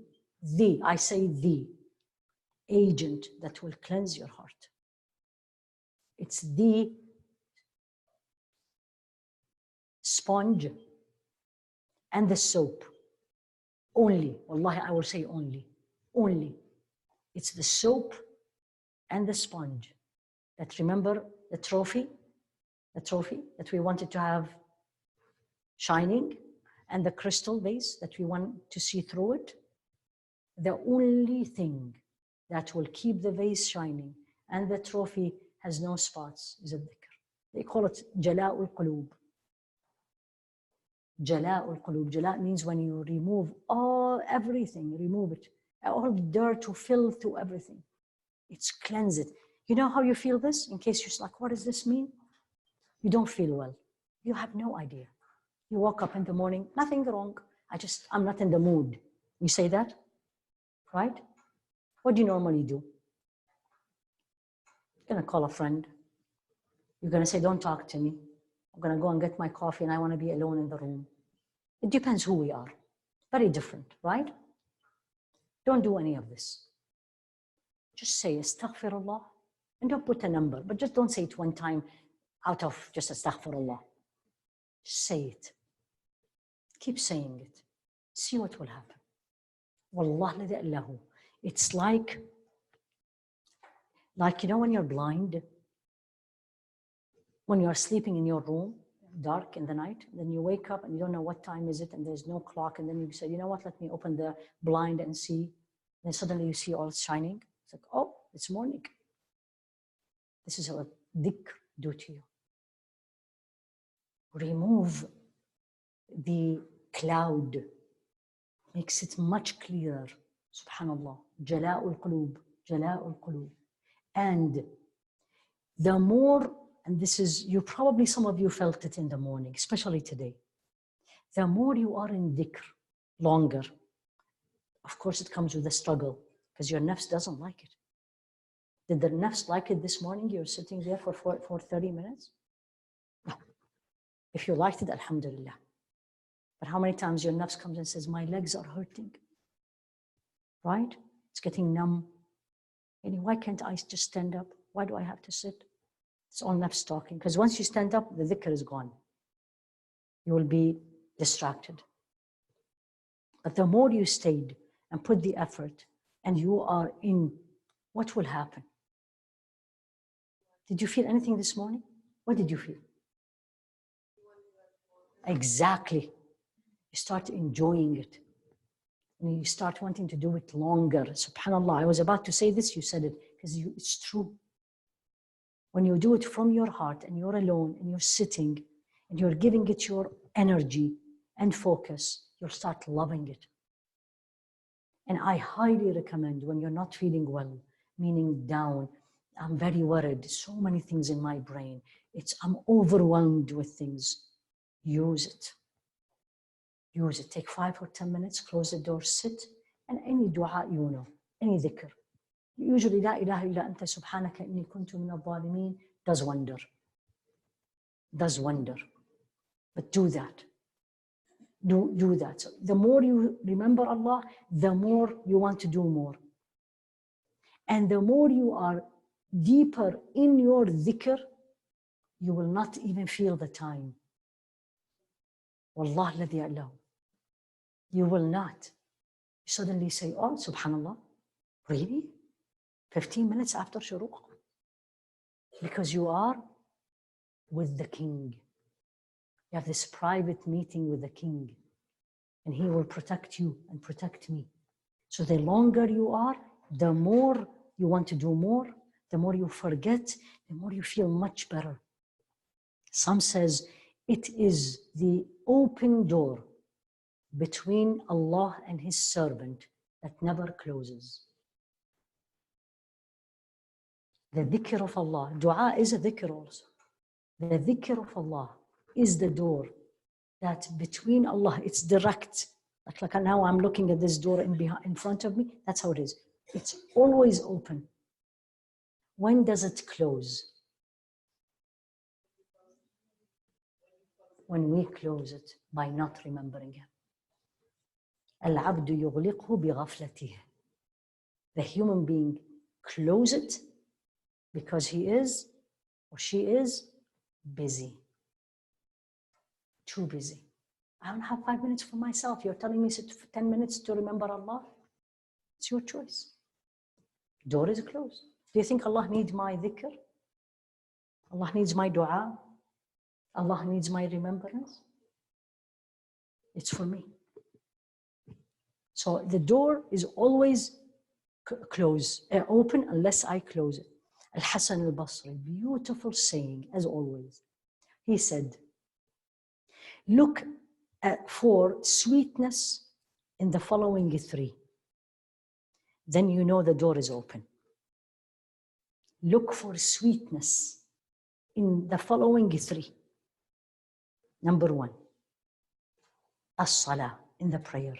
agent that will cleanse your heart. It's the sponge and the soap. Only, wallahi, I will say only. It's the soap and the sponge. That, remember the trophy that we wanted to have shining, and the crystal vase that we want to see through it. The only thing that will keep the vase shining and the trophy has no spots is a dhikr. They call it Jala'ul Qulub. Jala'ul Qulub. Jala means when you remove everything, remove it. All dirt to filth to everything. It's cleanse it. You know how you feel this? In case you're like, what does this mean? You don't feel well. You have no idea. You woke up in the morning, nothing wrong. I'm not in the mood. You say that, right? What do you normally do? You're gonna call a friend. You're gonna say, don't talk to me. I'm gonna go and get my coffee and I wanna be alone in the room. It depends who we are. Very different, right? Don't do any of this. Just say astaghfirullah and don't put a number, but just don't say it one time out of just astaghfirullah. Just say it. Keep saying it. See what will happen. Wallah ladhi allahu. It's like, you know, when you're blind, when you're sleeping in your room, dark in the night, then you wake up and you don't know what time is it and there's no clock, and then you say, you know what, let me open the blind and see. Then suddenly you see all shining. It's like, oh, it's morning. This is what dhikr do to you. Remove the cloud, makes it much clearer. Subhanallah. Jala'ul Qulub, Jala'ul Qulub. And the more, and this is, some of you felt it in the morning, especially today. The more you are in dhikr, longer. Of course, it comes with a struggle because your nafs doesn't like it. Did the nafs like it this morning? You're sitting there for 30 minutes? No. If you liked it, alhamdulillah. But how many times your nafs comes and says, my legs are hurting, right? It's getting numb. And why can't I just stand up? Why do I have to sit? It's all nafs talking. Because once you stand up, the dhikr is gone. You will be distracted. But the more you stayed and put the effort and you are in, what will happen? Did you feel anything this morning? What did you feel? Exactly. You start enjoying it. And you start wanting to do it longer. SubhanAllah, I was about to say this, you said it, because it's true. When you do it from your heart and you're alone and you're sitting and you're giving it your energy and focus, you'll start loving it. And I highly recommend when you're not feeling well, meaning down, I'm very worried, so many things in my brain, I'm overwhelmed with things, use it. Use it. Take 5 or 10 minutes, close the door, sit, and any dua you know, any dhikr. Usually, La ilaha illa anta subhanaka inni kuntu min al-zalimin does wonder. Does wonder. But do that. Do that. So the more you remember Allah, the more you want to do more. And the more you are deeper in your dhikr, you will not even feel the time. Wallah ladhi allahu. You will not. You suddenly say, oh, subhanallah, really? 15 minutes after shuruq? Because you are with the king. You have this private meeting with the king, and he will protect you and protect me. So the longer you are, the more you want to do more, the more you forget, the more you feel much better. Some says it is the open door between Allah and his servant that never closes. The dhikr of Allah, dua is a dhikr also. The dhikr of Allah is the door that between Allah, it's direct. Like now I'm looking at this door in front of me, that's how it is. It's always open. When does it close? When we close it by not remembering Him. العبد يغلقه بغفلته. The human being close it because he is or she is busy. Too busy. I don't have 5 minutes for myself. You're telling me 10 minutes to remember Allah? It's your choice. Door is closed. Do you think Allah needs my dhikr? Allah needs my dua? Allah needs my remembrance? It's for me. So the door is always open unless I close it. Al-Hasan al-Basri, beautiful saying as always. He said, look for sweetness in the following three. Then you know the door is open. Look for sweetness in the following three. Number one, as-salah, in the prayer.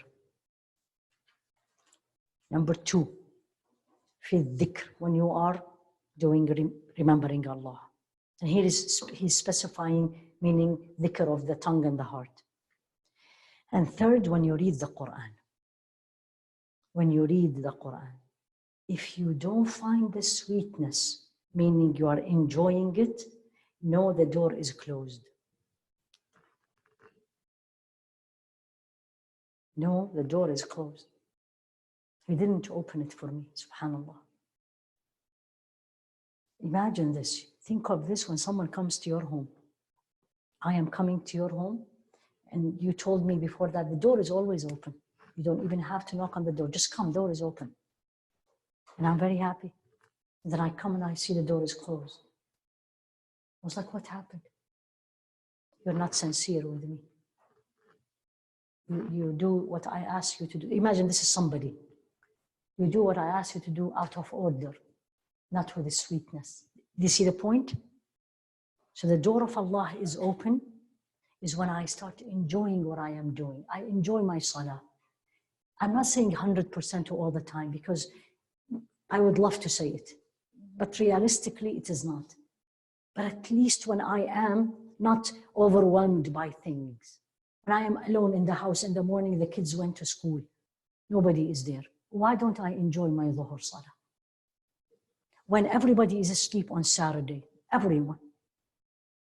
Number two, fi dhikr, when you are doing remembering Allah. And here he's specifying, meaning dhikr of the tongue and the heart. And third, when you read the Quran. When you read the Quran, if you don't find the sweetness, meaning you are enjoying it, know the door is closed. No, the door is closed. He didn't open it for me, subhanAllah. Imagine this. Think of this when someone comes to your home. I am coming to your home, and you told me before that the door is always open. You don't even have to knock on the door. Just come, door is open. And I'm very happy. And then I come and I see the door is closed. I was like, what happened? You're not sincere with me. You do what I ask you to do. Imagine this is somebody. You do what I ask you to do out of order, not with the sweetness. Do you see the point? So the door of Allah is open is when I start enjoying what I am doing. I enjoy my salah. I'm not saying 100% all the time because I would love to say it, but realistically it is not. But at least when I am not overwhelmed by things, when I am alone in the house in the morning, the kids went to school, nobody is there. Why don't I enjoy my dhuhr salah? When everybody is asleep on Saturday, everyone,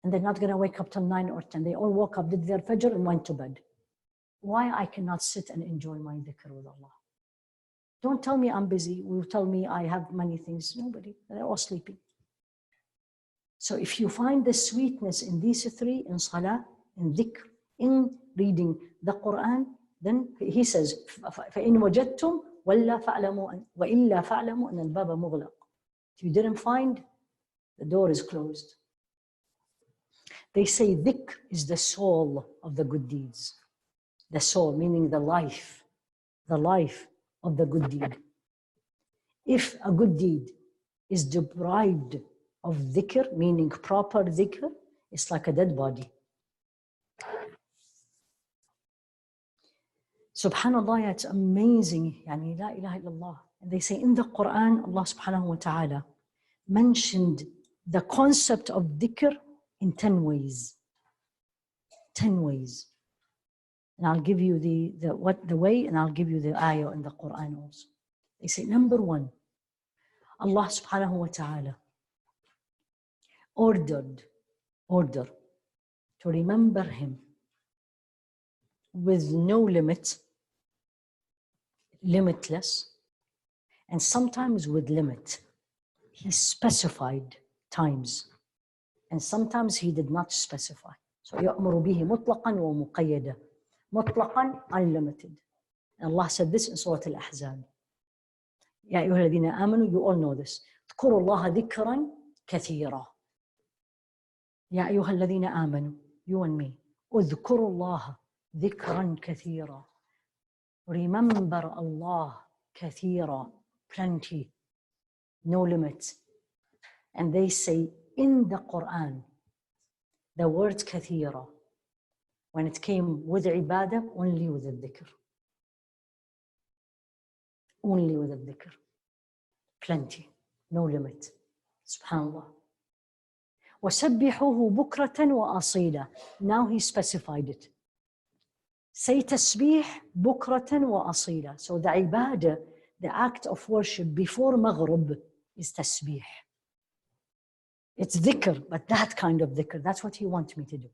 and they're not going to wake up till 9 or 10, they all woke up, did their fajr and went to bed. Why I cannot sit and enjoy my dhikr with Allah? Don't tell me I'm busy. You tell me I have many things. Nobody, they're all sleeping. So if you find the sweetness in these three, in salah, in dhikr, in reading the Quran, then he says, فَإِنْ وَجَدْتُمْ وَإِلَّا فَاعْلَمُوا أَنَّ الْبَابَ مُغْلَقٌ. If you didn't find, the door is closed. They say dhikr is the soul of the good deeds. The soul, meaning the life of the good deed. If a good deed is deprived of dhikr, meaning proper dhikr, it's like a dead body. Subhanallah, it's amazing. Yani, la ilaha illallah. And they say in the Quran, Allah subhanahu wa ta'ala mentioned the concept of dhikr in 10 ways. 10 ways. And I'll give you the way, and I'll give you the ayah in the Quran also. They say, number one, Allah subhanahu wa ta'ala order to remember Him with no limit, limitless, and sometimes with limit. He specified times, and sometimes He did not specify. So يأمر به مطلقا ومقيدا. مطلقا, unlimited. And Allah said this in Surah Al-Ahzab. يا أيها الذين آمنوا, you all know this. اذكروا الله ذكرا كثيرا. يا أيها الذين آمنوا, you and me. اذكروا الله ذكرا كثيرا. Remember Allah كثيرا, plenty, no limit. And they say in the Quran, the word كثيرا, when it came with ibadah, only with the dhikr. Only with the dhikr. Plenty, no limit. Subhanallah. وَسَبِّحُوهُ بُكْرَةً وَأَصِيلًا. Now he specified it. Say tasbih بُكْرَةً وَأَصِيلًا. So the ibadah, the act of worship before Maghrib is tasbih. It's dhikr, but that kind of dhikr. That's what He wants me to do.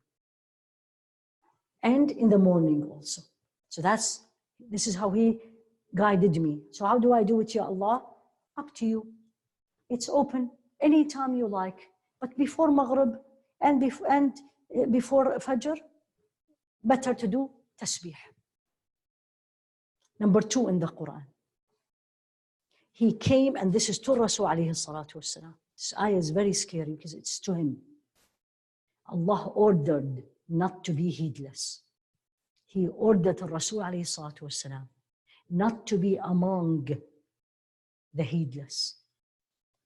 And in the morning also. So this is how He guided me. So how do I do it, Ya Allah? Up to you. It's open anytime you like. But before Maghrib and before Fajr, better to do tasbih. Number two in the Quran. He came, and this is to Rasul alayhi salatu wasalam. This ayah is very scary because it's to him. Allah ordered not to be heedless. He ordered Rasul alayhi salatu wasalam not to be among the heedless.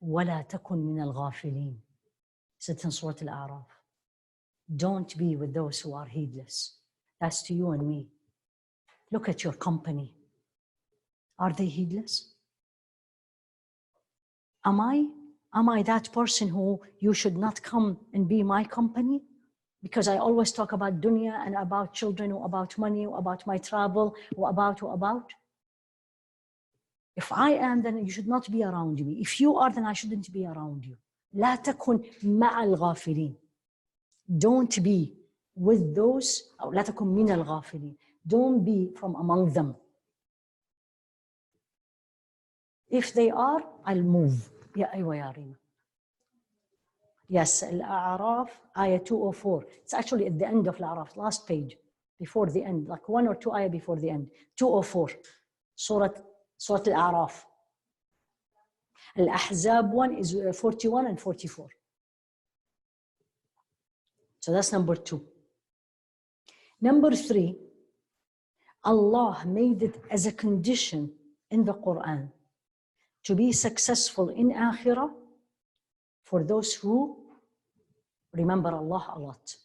وَلَا تَكُنْ مِنَ الْغَافِلِينَ. It's in Surah Al-A'raf. Don't be with those who are heedless. That's to you and me. Look at your company. Are they heedless? Am I that person who you should not come and be my company? Because I always talk about dunya and about children or about money or about my travel or about. If I am, then you should not be around me. If you are, then I shouldn't be around you. لا تكن مع الغافلين. Don't be with those, أو لا تكن من الغافلين. Don't be from among them. If they are, I'll move. يا أيوة يا ريما. Yes, Al-A'raf, ayah 204. It's actually at the end of Al-A'raf, last page, before the end, like 1 or 2 ayah before the end. 204, Surah Al-A'raf. Al-Ahzab one is 41 and 44. So that's number 2. Number 3, Allah made it as a condition in the Quran to be successful in Akhirah for those who remember Allah a lot.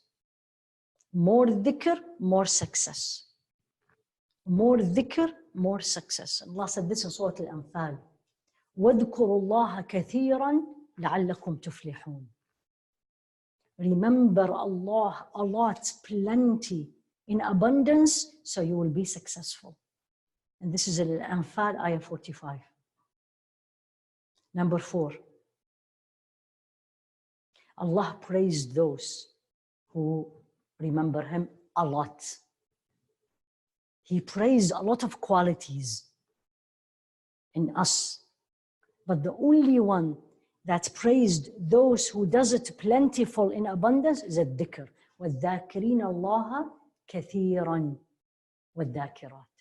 More dhikr, more success. More dhikr, more success. Allah said this in Surah Al-Anfal. وَاذْكُرُوا اللَّهَ كَثِيرًا لَعَلَّكُمْ تُفْلِحُونَ. Remember Allah a lot, plenty, in abundance, so you will be successful. And this is Al-Anfal, ayah 45. Number 4. Allah praised those who remember Him a lot. He praised a lot of qualities in us. But the only one that praised those who does it plentiful in abundance is a dhikr. وَالذَّاكِرِينَ اللَّهَ كَثِيرًا وَالذَّاكِرَاتِ.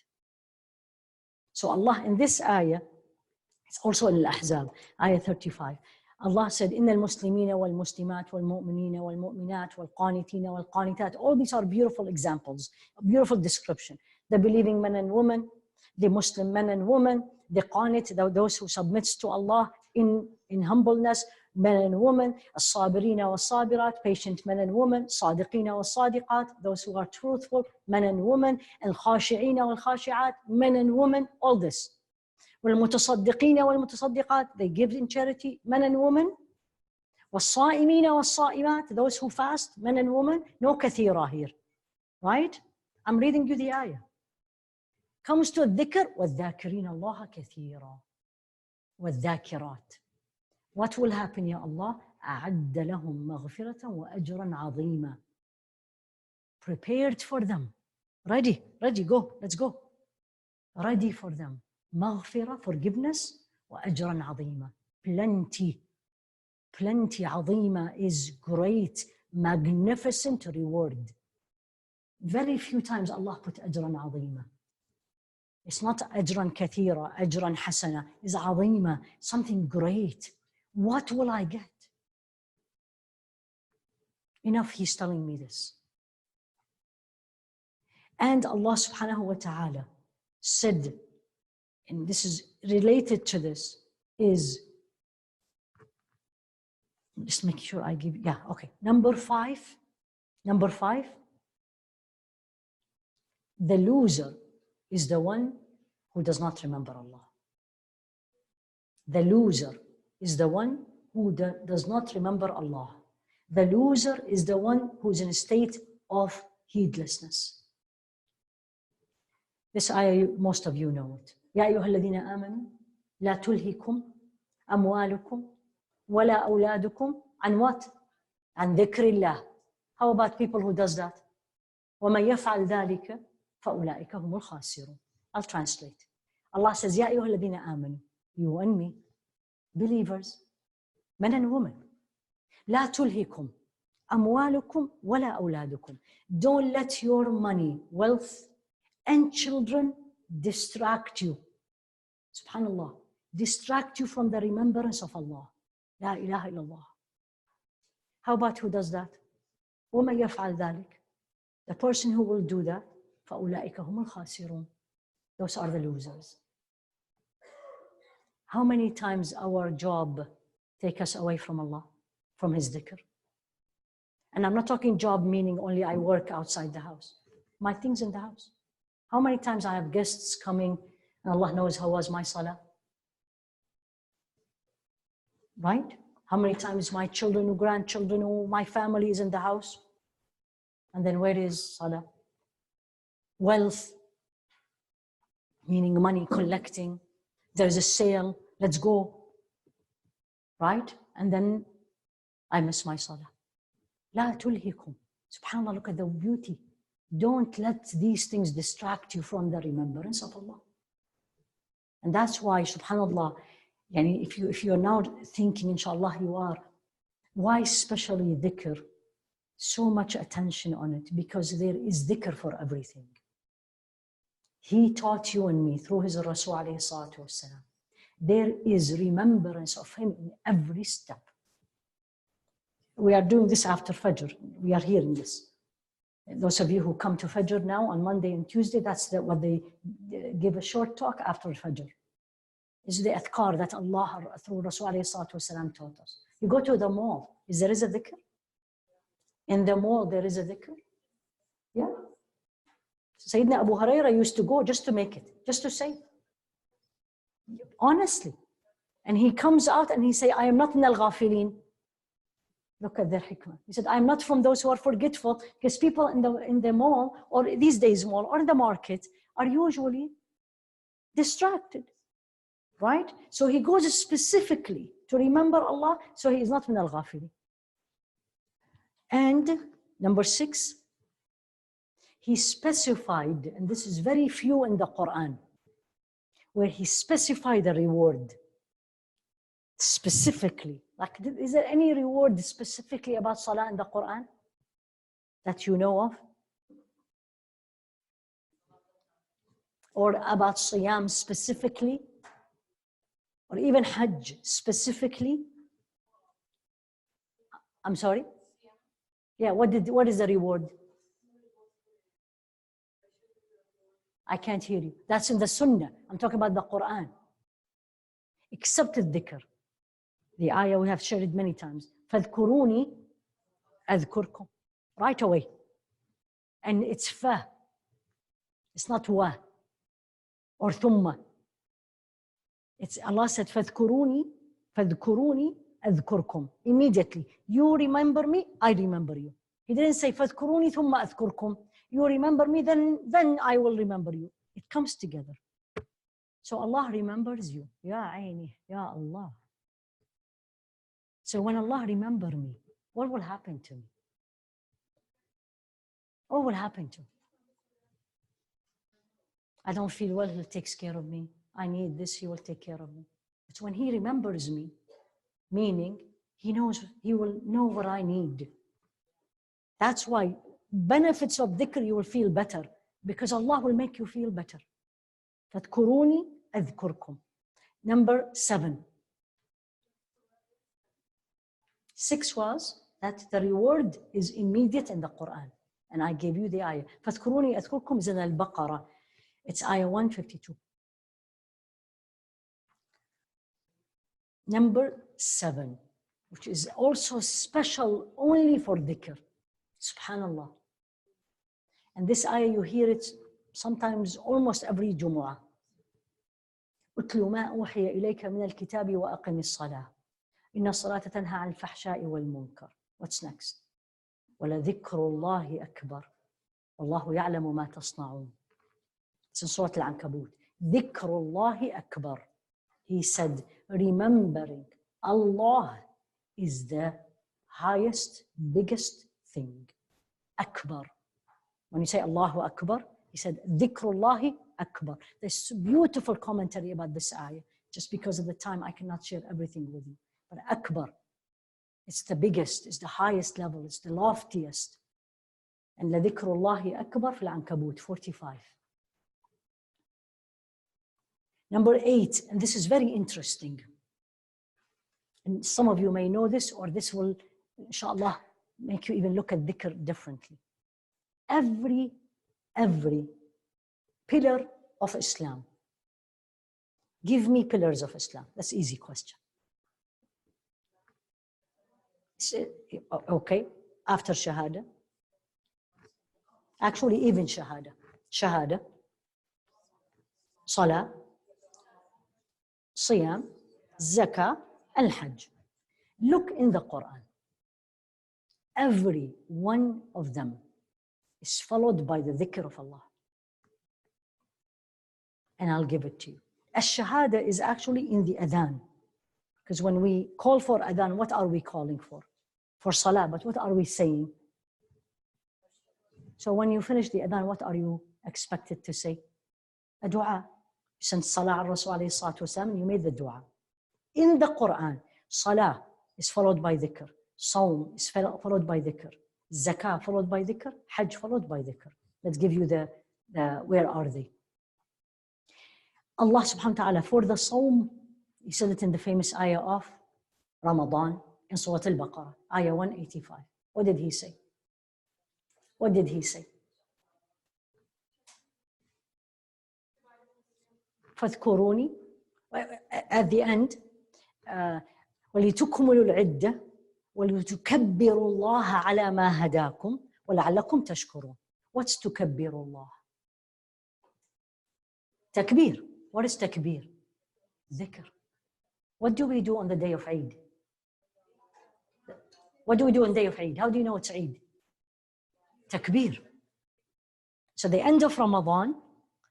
So Allah in this ayah, it's also in Al-Ahzab, ayah 35. Allah said, إِنَّ الْمُسْلِمِينَ وَالْمُسْلِمَاتِ وَالْمُؤْمِنِينَ وَالْمُؤْمِنَاتِ وَالْقَانِتِينَ وَالْقَانِتَاتِ. All these are beautiful examples, a beautiful description. The believing men and women, the Muslim men and women, the qanit, those who submits to Allah in humbleness, men and women, الصابرين والصابرات, patient men and women, صادقين والصادقات, those who are truthful, men and women, الخاشعين والخاشعات, men and women, all this. والمتصدقين والمتصدقات, they give in charity, men and women. والصائمين والصائمات, those who fast, men and women. No kathira here, right? I'm reading you the ayah. Comes to dhikr, وَالذَّاكِرِينَ اللَّهَ كَثِيرًا وَالذَّاكِرَاتِ. What will happen, Ya Allah? أَعَدَّ لَهُمْ مَغْفِرَةً وَأَجْرًا عَظِيمًا. Prepared for them. Ready, go, let's go. Ready for them. مغفرة, forgiveness, وأجرًا عظيما. Plenty. عظيمة is great, magnificent reward. Very few times Allah put أجرًا عظيما. It's not أجرًا كثيرا, أجرًا حسنا. It's عظيمة, something great. What will I get? Enough, He's telling me this. And Allah subhanahu wa ta'ala said, and this is related to this, is, just make sure I give, yeah, okay. Number 5, the loser is the one who does not remember Allah. The loser is the one who does not remember Allah. The loser is the one who is in a state of heedlessness. This ayah, most of you know it. يا أيها الذين آمنوا لا تلهكم أموالكم ولا أولادكم عن what? عن ذكر الله. How about people who does that? ومن يفعل ذلك فأولئك هم الخاسرون. I'll translate. Allah says, يا أيها الذين آمنوا, you and me, believers, men and women, لا تلهكم أموالكم ولا أولادكم. Don't let your money, wealth, and children distract you. Subhanallah. Distract you from the remembrance of Allah. La ilaha illallah. How about who does that? وَمَنْ يَفْعَلْ ذَلِكَ. The person who will do that, فَأُولَٰئِكَ هُمُ الْخَاسِرُونَ. Those are the losers. How many times our job take us away from Allah, from His dhikr? And I'm not talking job meaning only I work outside the house. My things in the house. How many times I have guests coming and Allah knows how was my salah? Right? How many times my children or grandchildren or my family is in the house? And then where is salah? Wealth, meaning money, collecting. There's a sale, let's go. Right? And then I miss my salah. لا تلهكم. SubhanAllah, look at the beauty. Don't let these things distract you from the remembrance of Allah. And that's why, SubhanAllah, yani if you're now thinking, inshallah, you are, why especially dhikr? So much attention on it, because there is dhikr for everything. He taught you and me through His Rasul alayhi salatu wasalam. There is remembrance of Him in every step. We are doing this after Fajr. We are hearing this. Those of you who come to Fajr now on Monday and Tuesday, that's what they give a short talk after Fajr. Is the adhkar that Allah through Rasul alayhi salatu wasalam taught us. You go to the mall, there is a dhikr? In the mall, there is a dhikr? Yeah. Sayyidina Abu Hurairah used to go just to make it, just to say. Honestly. And he comes out and he say, I am not min al-ghafilin. Look at their hikmah. He said, I'm not from those who are forgetful, because people in the mall, or these days mall, or in the market, are usually distracted. Right? So he goes specifically to remember Allah, so he is not min al-ghafilin. And number 6, he specified, and this is very few in the Quran, where he specified the reward specifically. Like, is there any reward specifically about salah in the Quran that you know of? Or about siyam specifically? Or even hajj specifically? I'm sorry? Yeah, what is the reward? I can't hear you. That's in the Sunnah. I'm talking about the Quran. Except the dhikr. The ayah we have shared it many times. فَاذْكُرُونِي أَذْكُرْكُمْ. Right away. And it's fa. It's not wa. Or thumma. It's Allah said, فَاذْكُرُونِي أَذْكُرْكُمْ. Immediately. You remember me, I remember you. He didn't say, فَاذْكُرُونِي ثُمَّ أَذْكُرْكُمْ. You remember me, then I will remember you. It comes together. So Allah remembers you. Ya Aini, Ya Allah. So when Allah remembers me, what will happen to me? What will happen to me? I don't feel well, He takes care of me. I need this, He will take care of me. It's when He remembers me, meaning He will know what I need. That's why benefits of dhikr, you will feel better, because Allah will make you feel better. فَاذْكُرُونِي أَذْكُرْكُمْ. Number 7. 6 was that the reward is immediate in the Quran. And I gave you the ayah. فَاذْكُرُونِي أَذْكُرْكُمْ is in Al-Baqarah. It's ayah 152. Number 7, which is also special only for dhikr. Subhanallah. And this ayah, you hear it sometimes almost every Jumu'ah. أُتْلُ مَا أُوحِيَ إِلَيْكَ مِنَ الْكِتَابِ وَأَقِمِ الصَّلَاةِ إِنَّ الصَّلَاةَ تَنْهَى عَنِ الْفَحْشَاءِ وَالْمُنكَرِ. What's next? وَلَذِكْرُ اللَّهِ أَكْبَرُ وَاللَّهُ يَعْلَمُ مَا تَصْنَعُونَ. It's in Surah Al-Ankabut. ذِكْرُ اللَّهِ أَكْبَرُ. He said, remembering Allah is the highest, biggest thing. Akbar. When you say Allahu Akbar, he said, Dhikrullahi Akbar. There's a beautiful commentary about this ayah. Just because of the time, I cannot share everything with you. But Akbar, it's the biggest, it's the highest level, it's the loftiest. And لَذِكْرُllahi Akbar fil Ankabut 45. Number 8, and this is very interesting. And some of you may know this, or this will, inshallah, make you even look at dhikr differently. Every pillar of Islam. Give me pillars of Islam. That's an easy question. Okay, after Shahada. Actually, even Shahada. Shahada, Salah, Siyam, Zakah, and Hajj. Look in the Quran. Every one of them is followed by the dhikr of Allah. And I'll give it to you. Ash-Shahada is actually in the adhan. Because when we call for adhan, what are we calling for? For salah, but what are we saying? So when you finish the adhan, what are you expected to say? A dua. Since salah al-Rasul alayhi salatu wasalam, you made the dua. In the Quran, salah is followed by dhikr. Sawm is followed by dhikr. Zakah followed by dhikr. Hajj followed by dhikr. Let's give you the where are they? Allah subhanahu wa ta'ala, for the Sawm, He said it in the famous ayah of Ramadan in Surah Al-Baqarah, ayah 185. What did He say? What did He say? فاذكروني, at the end, ولتكملوا العدة ولتكبروا الله على ما هداكم ولعلكم تشكرون. What's تكبروا الله? Takbir. What is takbir? Dhikr. What do we do on the day of Eid? What do we do on the day of Eid? How do you know it's Eid? Takbir. So the end of Ramadan,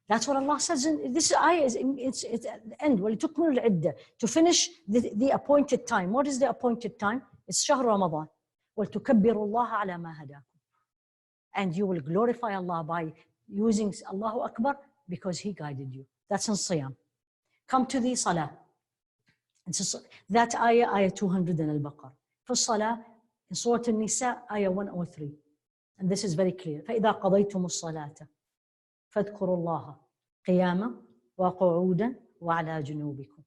that's what Allah says in this ayah, it's at the end. وَلِتُكْمِلُوا الْعِدَّةَ, to finish the appointed time. What is the appointed time? It's Shahr Ramadan. وَلْتُكَبِّرُوا اللَّهَ عَلَى مَا هَدَاكُمْ. And you will glorify Allah by using Allahu Akbar because He guided you. That's in Siyam. Come to the Salah. That ayah 200 in Al-Baqarah. For Salah, in Surah An-Nisa, ayah 103. And this is very clear. فَإِذَا قَضَيْتُمُ الصَّلَاةَ فَاذْكُرُوا اللَّهَ قِيَامًا وَقُعُودًا وَعَلَى جُنُوبِكُمْ.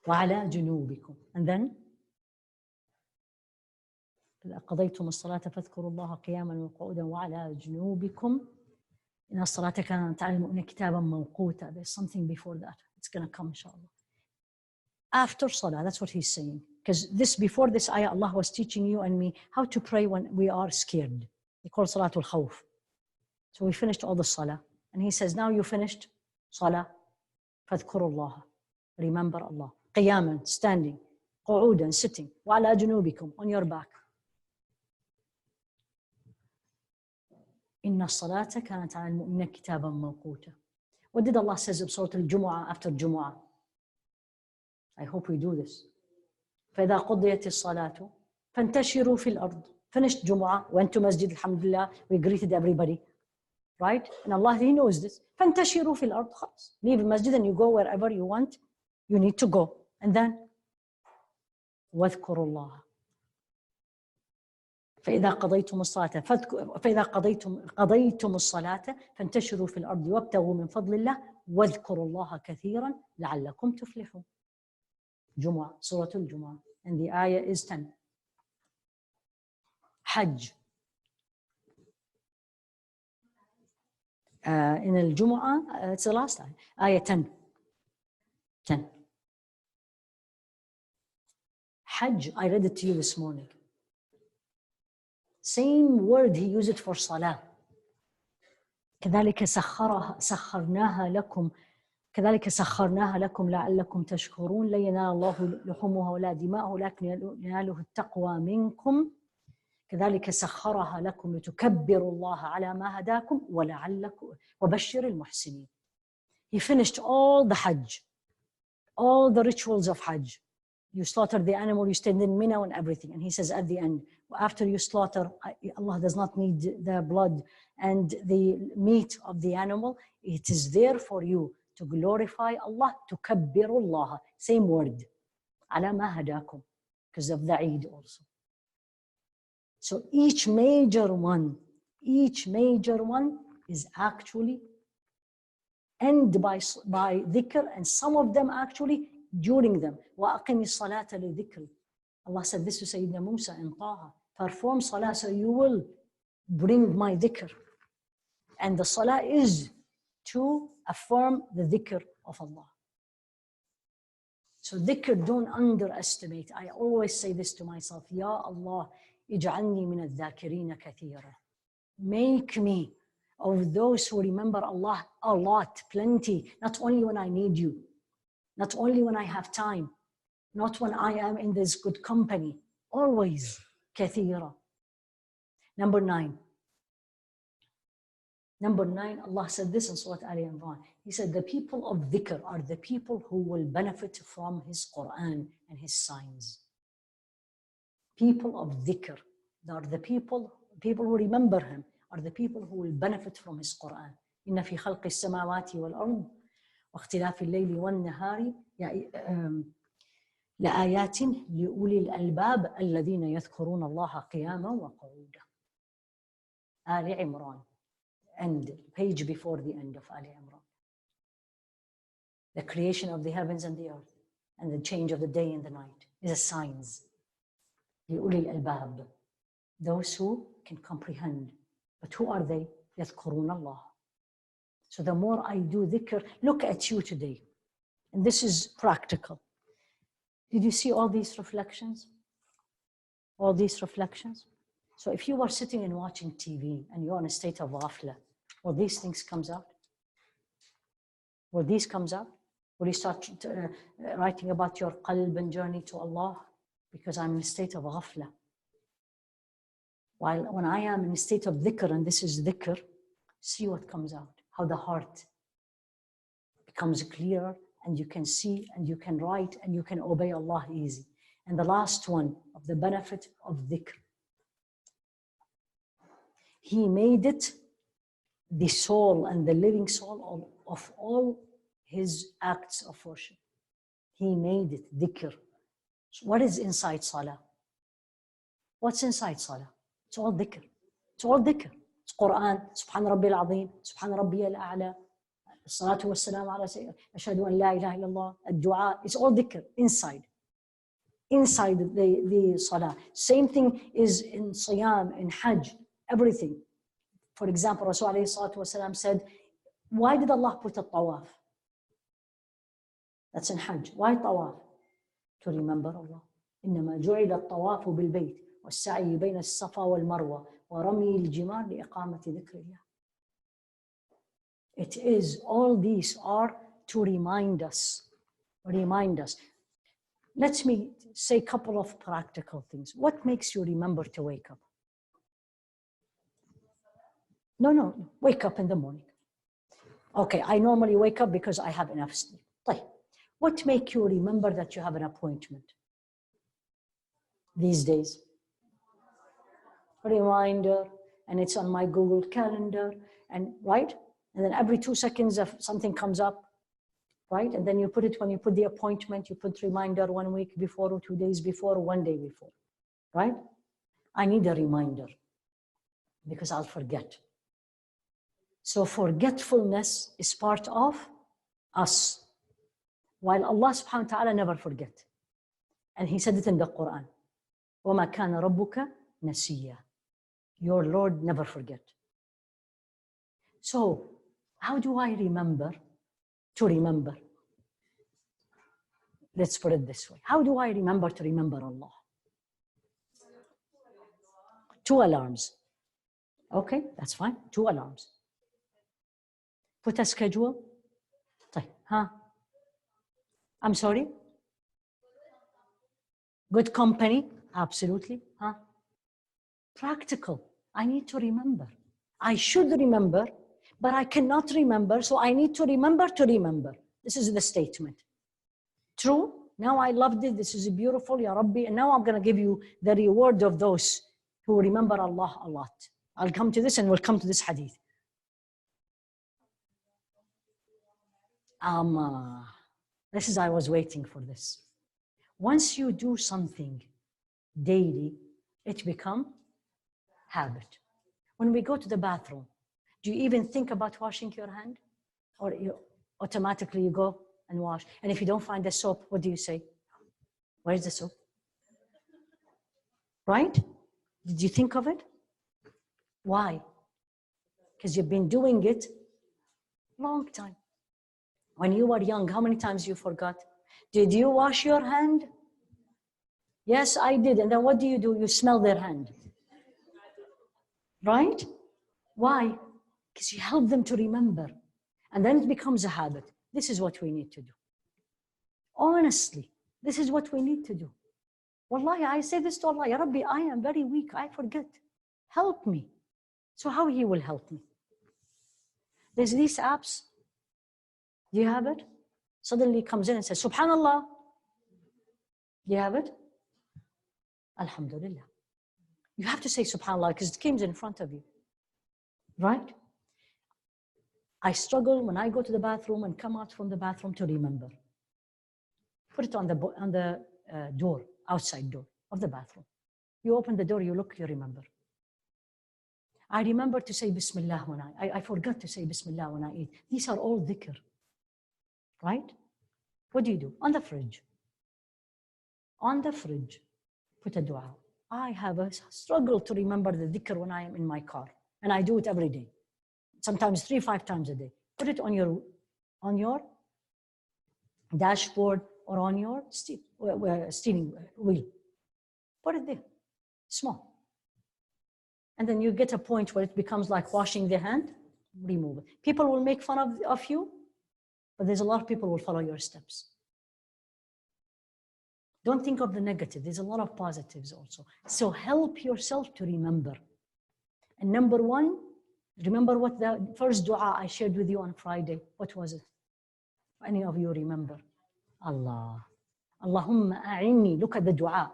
وَعَلَى جُنُوبِكُمْ. And then, إذا قضيتم الصلاة فاذكروا الله قياما وقعودا وعلى جنوبكم إن الصلاة كانت على المؤمنين كتابا موقوتا. There's something before that. It's going to come, inshallah. After Salah, that's what He's saying. Because before this ayah, Allah was teaching you and me how to pray when we are scared. They call Salatul Khawf. So we finished all the Salah. And He says, now you finished Salah. فَاذْكُرُوا اللَّهَ. Remember Allah. قِيَامًا, standing. قُعُودًا, sitting. وَعَلَى جُنُوبِكُمْ, on your back. إِنَّ الصَّلَاةَ كَانَتْ عَلَى الْمُؤْمِنِينَ كِتَابًا مَوْقُوتًا. What did Allah say in Surah Al-Jumu'ah after Jumu'ah? I hope we do this. فإذا قضيت الصلاة فانتشروا في الأرض. Finished Jumu'ah, went to Masjid, alhamdulillah, we greeted everybody, right? And Allah, He knows this. فانتشروا في الأرض. خلاص. Leave the Masjid and you go wherever you want. You need to go. And then واذكروا الله. فإذا قضيتم الصلاة فانتشروا في الأرض وابتغوا من فضل الله واذكروا الله كثيرا لعلكم تفلحون. Jumu'ah, Surah Al-Jumu'ah, and the ayah is 10. Hajj. In Al-Jumu'ah, it's the last ayah. Ayah 10. 10. Hajj, I read it to you this morning. Same word He used it for Salah. كذلك سخرناها لكم كذلك سخرناها لكم لعلكم تشكرون لا ينال الله لحومها ولا دماؤها ولكن يناله التقوى منكم كذلك سخرها لكم لتكبروا الله على ما هداكم ولعلكم وبشر المحسنين. He finished all the Hajj, all the rituals of Hajj. You slaughter the animal, you stand in Mina and everything. And He says at the end, after you slaughter, Allah does not need the blood and the meat of the animal. It is there for you to glorify Allah, to kabbirullah, same word, ala ma hadakum, because of the Eid also. So each major one is actually end by dhikr, and some of them actually during them. وَأَقِمِ الصَّلَاةَ لِذِكْرِ. Allah said this to Sayyidina Musa in Taha, perform salah so you will bring my dhikr. And the salah is to affirm the dhikr of Allah. So dhikr, don't underestimate. I always say this to myself, Ya Allah, ij'alni min al-dhakirina kathira. Make me of those who remember Allah a lot, plenty, not only when I need you, not only when I have time, not when I am in this good company, always kathira. Number 9, Allah said this in Surah Ali Imran. He said, the people of dhikr are the people who will benefit from His Quran and His signs. People of dhikr, they are the people who remember Him, are the people who will benefit from His Quran. إن في خلق السماوات والأرض واختلاف الليل والنهار لآيات لأولي الألباب الذين يذكرون الله قياما وقعودا. Ali Imran, and page before the end of Ali Imran. The creation of the heavens and the earth and the change of the day and the night is a signs. لأولي الألباب, those who can comprehend. But who are they? يذكرون الله. So the more I do dhikr, look at you today. And this is practical. Did you see all these reflections? All these reflections? So if you were sitting and watching TV and you're in a state of ghafla, will these things comes out? Will these comes out? Will you start writing about your qalb and journey to Allah? Because I'm in a state of ghafla. While when I am in a state of dhikr, and this is dhikr, see what comes out, how the heart becomes clearer, and you can see and you can write and you can obey Allah easy. And the last one of the benefit of dhikr, He made it the soul and the living soul of all His acts of worship. He made it dhikr. So what is inside salah? What's inside salah? It's all dhikr. It's all dhikr. It's Quran, Subhan Rabbi al-Azim, Subhan Rabbi al-A'la, Salatu wa salam ala Sayyid, Ashhadu an la ilaha illallah, ad-du'a. It's all dhikr inside. Inside the salah. Same thing is in siyam, in hajj, everything. For example, Rasul alayhi salatu wa salam said, why did Allah put a tawaf? That's in hajj. Why tawaf? To remember Allah. إنما جعل الطواف بالبيت والسعي بين الصفا والمروة ورمي الجمار لإقامة ذكر الله. It is, all these are to remind us. Let me say a couple of practical things. What makes you remember to wake up? No, wake up in the morning. Okay, I normally wake up because I have enough sleep. What makes you remember that you have an appointment these days? Reminder, and it's on my Google Calendar, and right? And then every 2 seconds something comes up, right? And then you put it, when you put the appointment, you put reminder 1 week before or 2 days before or 1 day before, right? I need a reminder because I'll forget. So forgetfulness is part of us. While Allah subhanahu wa ta'ala never forget. And He said it in the Quran. وَمَا كَانَ رَبُّكَ نَسِيًّا. Your Lord never forget. So how do I remember to remember? Let's put it this way. How do I remember to remember Allah? 2 alarms. Okay, that's fine. 2 alarms. Put a schedule. I'm sorry? Good company? Absolutely. Practical. I need to remember. I should remember, but I cannot remember, so I need to remember to remember. This is the statement. True? Now I loved it. This is beautiful, Ya Rabbi. And now I'm going to give you the reward of those who remember Allah a lot. I'll come to this and we'll come to this hadith. I was waiting for this. Once you do something daily, it becomes habit. When we go to the bathroom, do you even think about washing your hand? Or you automatically go and wash? And if you don't find the soap, what do you say? Where's the soap? Right? Did you think of it? Why? Because you've been doing it long time. When you were young, how many times you forgot? Did you wash your hand? Yes, I did. And then what do? You smell their hand. Right? Why? Because you help them to remember. And then it becomes a habit. This is what we need to do. Honestly, this is what we need to do. Wallahi, I say this to Allah, Ya Rabbi, I am very weak, I forget. Help me. So how He will help me? There's these apps. Do you have it? Suddenly it comes in and says, Subhanallah. Do you have it? Alhamdulillah. You have to say Subhanallah because it comes in front of you. Right? I struggle when I go to the bathroom and come out from the bathroom to remember. Put it on the door, outside door of the bathroom. You open the door, you look, you remember. I remember to say Bismillah when I forgot to say Bismillah when I eat. These are all dhikr, right? What do? On the fridge. On the fridge, put a dua. I have a struggle to remember the dhikr when I am in my car, and I do it every day. Sometimes 3-5 times a day. Put it on your dashboard or on your steering wheel. Put it there, small. And then you get a point where it becomes like washing the hand, remove it. People will make fun of you, but there's a lot of people who will follow your steps. Don't think of the negative. There's a lot of positives also. So help yourself to remember. And number one, remember what the first dua I shared with you on Friday. What was it? Any of you remember? Allah. Allahumma a'inni. Look at the dua.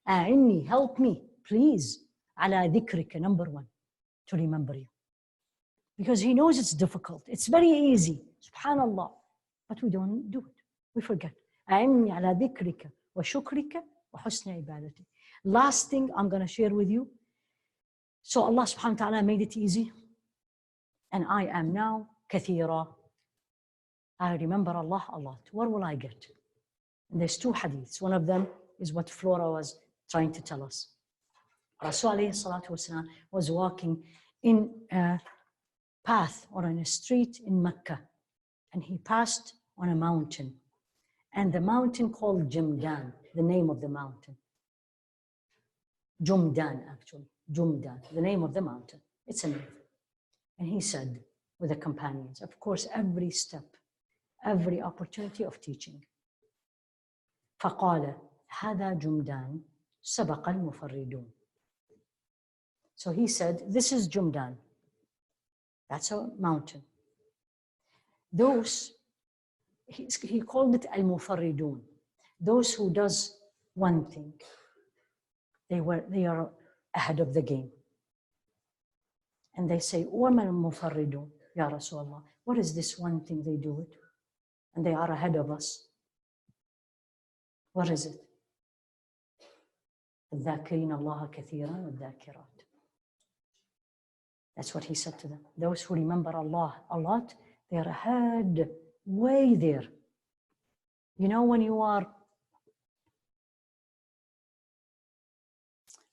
A'inni, help me, please. Ala dhikrika, number one, to remember you. Because He knows it's difficult. It's very easy. Subhanallah. But we don't do it. We forget. A'inni ala dhikrika wa shukrika wa husna ibadati. Last thing I'm going to share with you. So Allah subhanahu wa ta'ala made it easy. And I am now kathira. I remember Allah a lot. Where will I get? And there's 2 hadiths. One of them is what Flora was trying to tell us. Rasul alayhi salatu wasalam was walking in a path or in a street in Mecca, and he passed on a mountain. And the mountain called Jumdan, the name of the mountain. Jumdan, actually. Jumdan, the name of the mountain. It's a name. And he said with the companions, of course, every step, every opportunity of teaching. فقال هذا جمدان سبق المفردون. So he said, this is Jumdan. That's a mountain. Those, he called it al-mufarridun. Those who does one thing, they are ahead of the game. And they say, وَمَا الْمُفَرِّدُونَ Ya Rasulullah, what is this one thing they do it? And they are ahead of us. What is it? الذَّاكِرِينَ اللَّهَ كَثِيرًا وَالذَّاكِرَاتِ. That's what he said to them. Those who remember Allah a lot, they are ahead, way there. You know, when you are,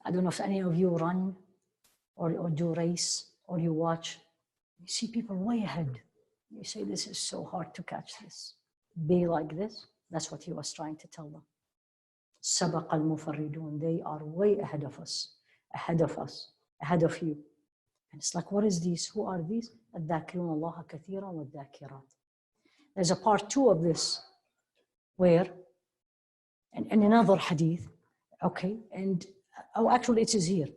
I don't know if any of you run or do race or you watch, you see people way ahead. You say, this is so hard to catch this. Be like this. That's what he was trying to tell them. سَبَقَ الْمُفَرِّدُونَ. They are way ahead of us, ahead of you. And it's like, what is these? Who are these? الذَّاكِرُونَ اللَّهَ كَثِيرًا وَالذَّاكِرَاتِ. There's a part 2 of this where, and another hadith, okay, and, oh, actually it is here.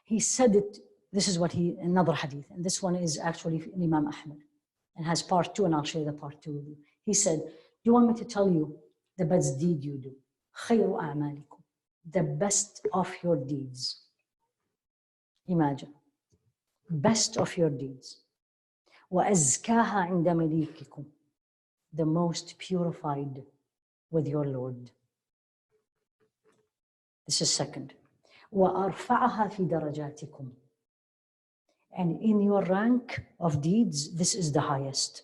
He said it, this is what another hadith, and this one is actually Imam Ahmad, and has part 2, and I'll share the part 2 with you. He said, do you want me to tell you the best deed you do? خَيْرُ أَعْمَالِكُمْ. The best of your deeds. Imagine. Best of your deeds. وَأَزْكَاهَا عِنْدَ مَلِيكِكُمْ. The most purified with your Lord. This is second. وَأَرْفَعَهَا فِي دَرَجَاتِكُمْ. And in your rank of deeds, this is the highest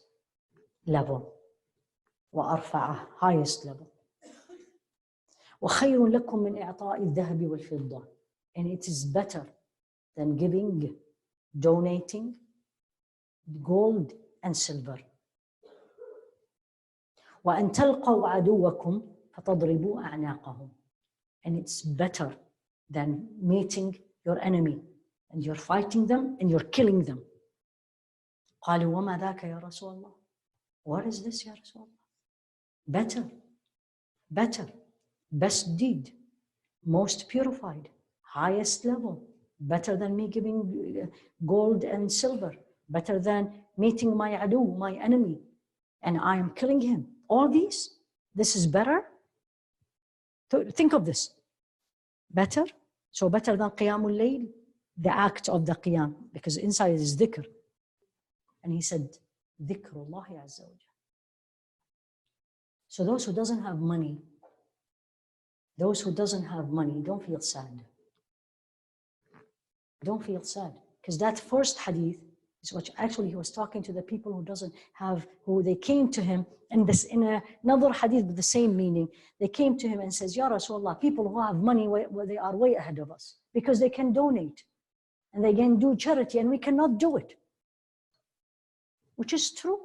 level. وَأَرْفَعَهَا, highest level. وَخَيْرٌ لَكُمْ مِنْ إِعْطَاءِ الذَّهَبِ وَالْفِضَّةِ. And it is better than giving, donating gold and silver. وَأَن تَلْقَوْا عَدُوَّكُمْ فَتَضْرِبُوا أَعْنَاقَهُم. And it's better than meeting your enemy and you're fighting them and you're killing them. قالوا وما ذاك يا رسول الله. What is this, يا رسول الله? Better, best deed, most purified, highest level, better than me giving gold and silver, better than meeting my adu, my enemy, and I am killing him. All these, this is better. Think of this. Better, so better than Qiyamul Layl, the act of the Qiyam, because inside is dhikr. And he said, Dhikrullah Azza wa Jalla. So those who doesn't have money, don't feel sad. Don't feel sad. Because that first hadith is what actually he was talking to the people who doesn't have, who they came to him, and this in another hadith with the same meaning, they came to him and says, Ya Rasulullah, people who have money, they are way ahead of us because they can donate and they can do charity and we cannot do it. Which is true.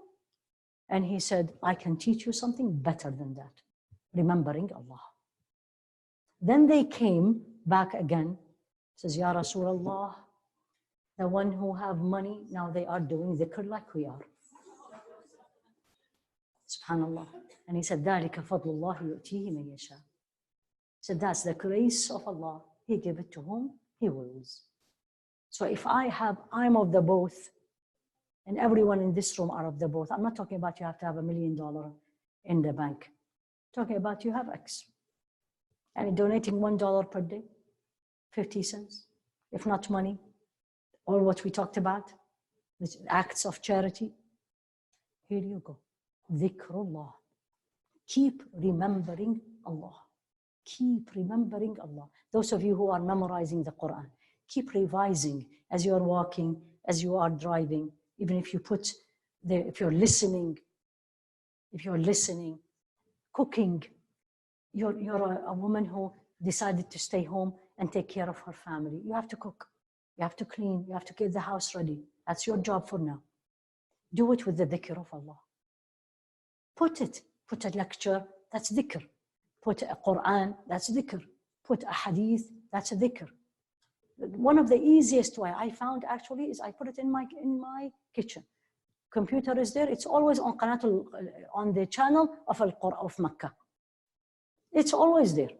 And he said, I can teach you something better than that, remembering Allah. Then they came back again, says, Ya Rasulullah, the one who have money, now they are doing dhikr like we are. Subhanallah. And he said, ذَلِكَ فَضْلُ اللَّهِ يُؤْتِيهِ مَن يَشَاءُ. He said, that's the grace of Allah. He give it to whom He wills. So if I'm of the both, and everyone in this room are of the both. I'm not talking about you have to have $1 million in the bank. I'm talking about you have X. And donating $1 per day, 50 cents, if not money, all what we talked about, the acts of charity. Here you go. Dhikrullah. Keep remembering Allah. Keep remembering Allah. Those of you who are memorizing the Quran, keep revising as you are walking, as you are driving. Even if you put if you're listening, cooking, you're a woman who decided to stay home and take care of her family. You have to cook, you have to clean, you have to get the house ready. That's your job for now. Do it with the dhikr of Allah. Put a lecture, that's dhikr. Put a Quran, that's dhikr. Put a hadith, that's a dhikr. One of the easiest way I found actually is I put it in my kitchen. Computer is there. It's always on on the channel of Al-Quran of Mecca. It's always there,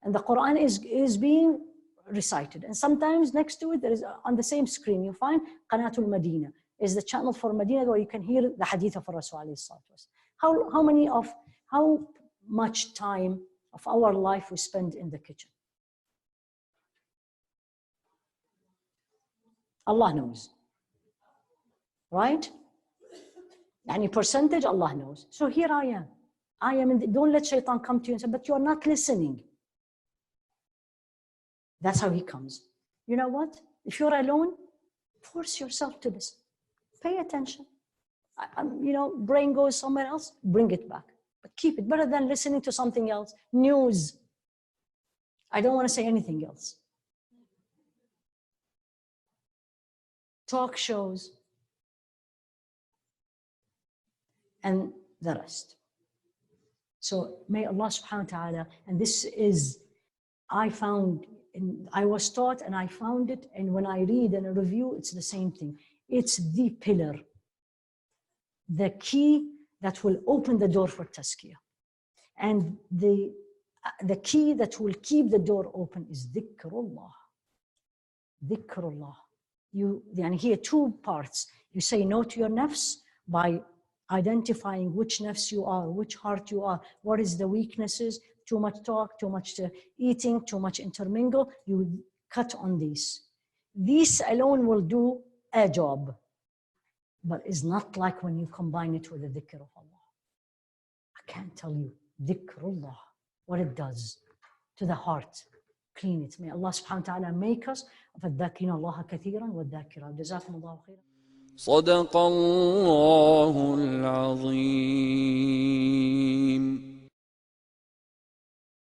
and the Quran is being recited. And sometimes next to it there is on the same screen you find Qanatul Medina is the channel for Medina where you can hear the hadith of Rasul alayhi salatu. How much time of our life we spend in the kitchen? Allah knows, right? Any percentage, Allah knows. So here I am. Don't let shaitan come to you and say, but you're not listening. That's how he comes. You know what? If you're alone, force yourself to listen. Pay attention. Brain goes somewhere else, bring it back. But keep it better than listening to something else. News. I don't want to say anything else. Talk shows, and the rest. So may Allah subhanahu wa ta'ala, and this is, I was taught and I found it, and when I read and review, it's the same thing. It's the pillar, the key that will open the door for Tazkiyah. And the key that will keep the door open is dhikrullah. Dhikrullah. And here 2 parts. You say no to your nafs by identifying which nafs you are, which heart you are, what is the weaknesses, too much talk, too much eating, too much intermingle. You cut on these. These alone will do a job, but it's not like when you combine it with the dhikr of Allah. I can't tell you, dhikrullah, what it does to the heart. Clean it. May Allah subhanahu wa ta'ala make us of الذاكرين الله كثيرا والذاكرات. جزاكم الله خيرا. صدق الله العظيم.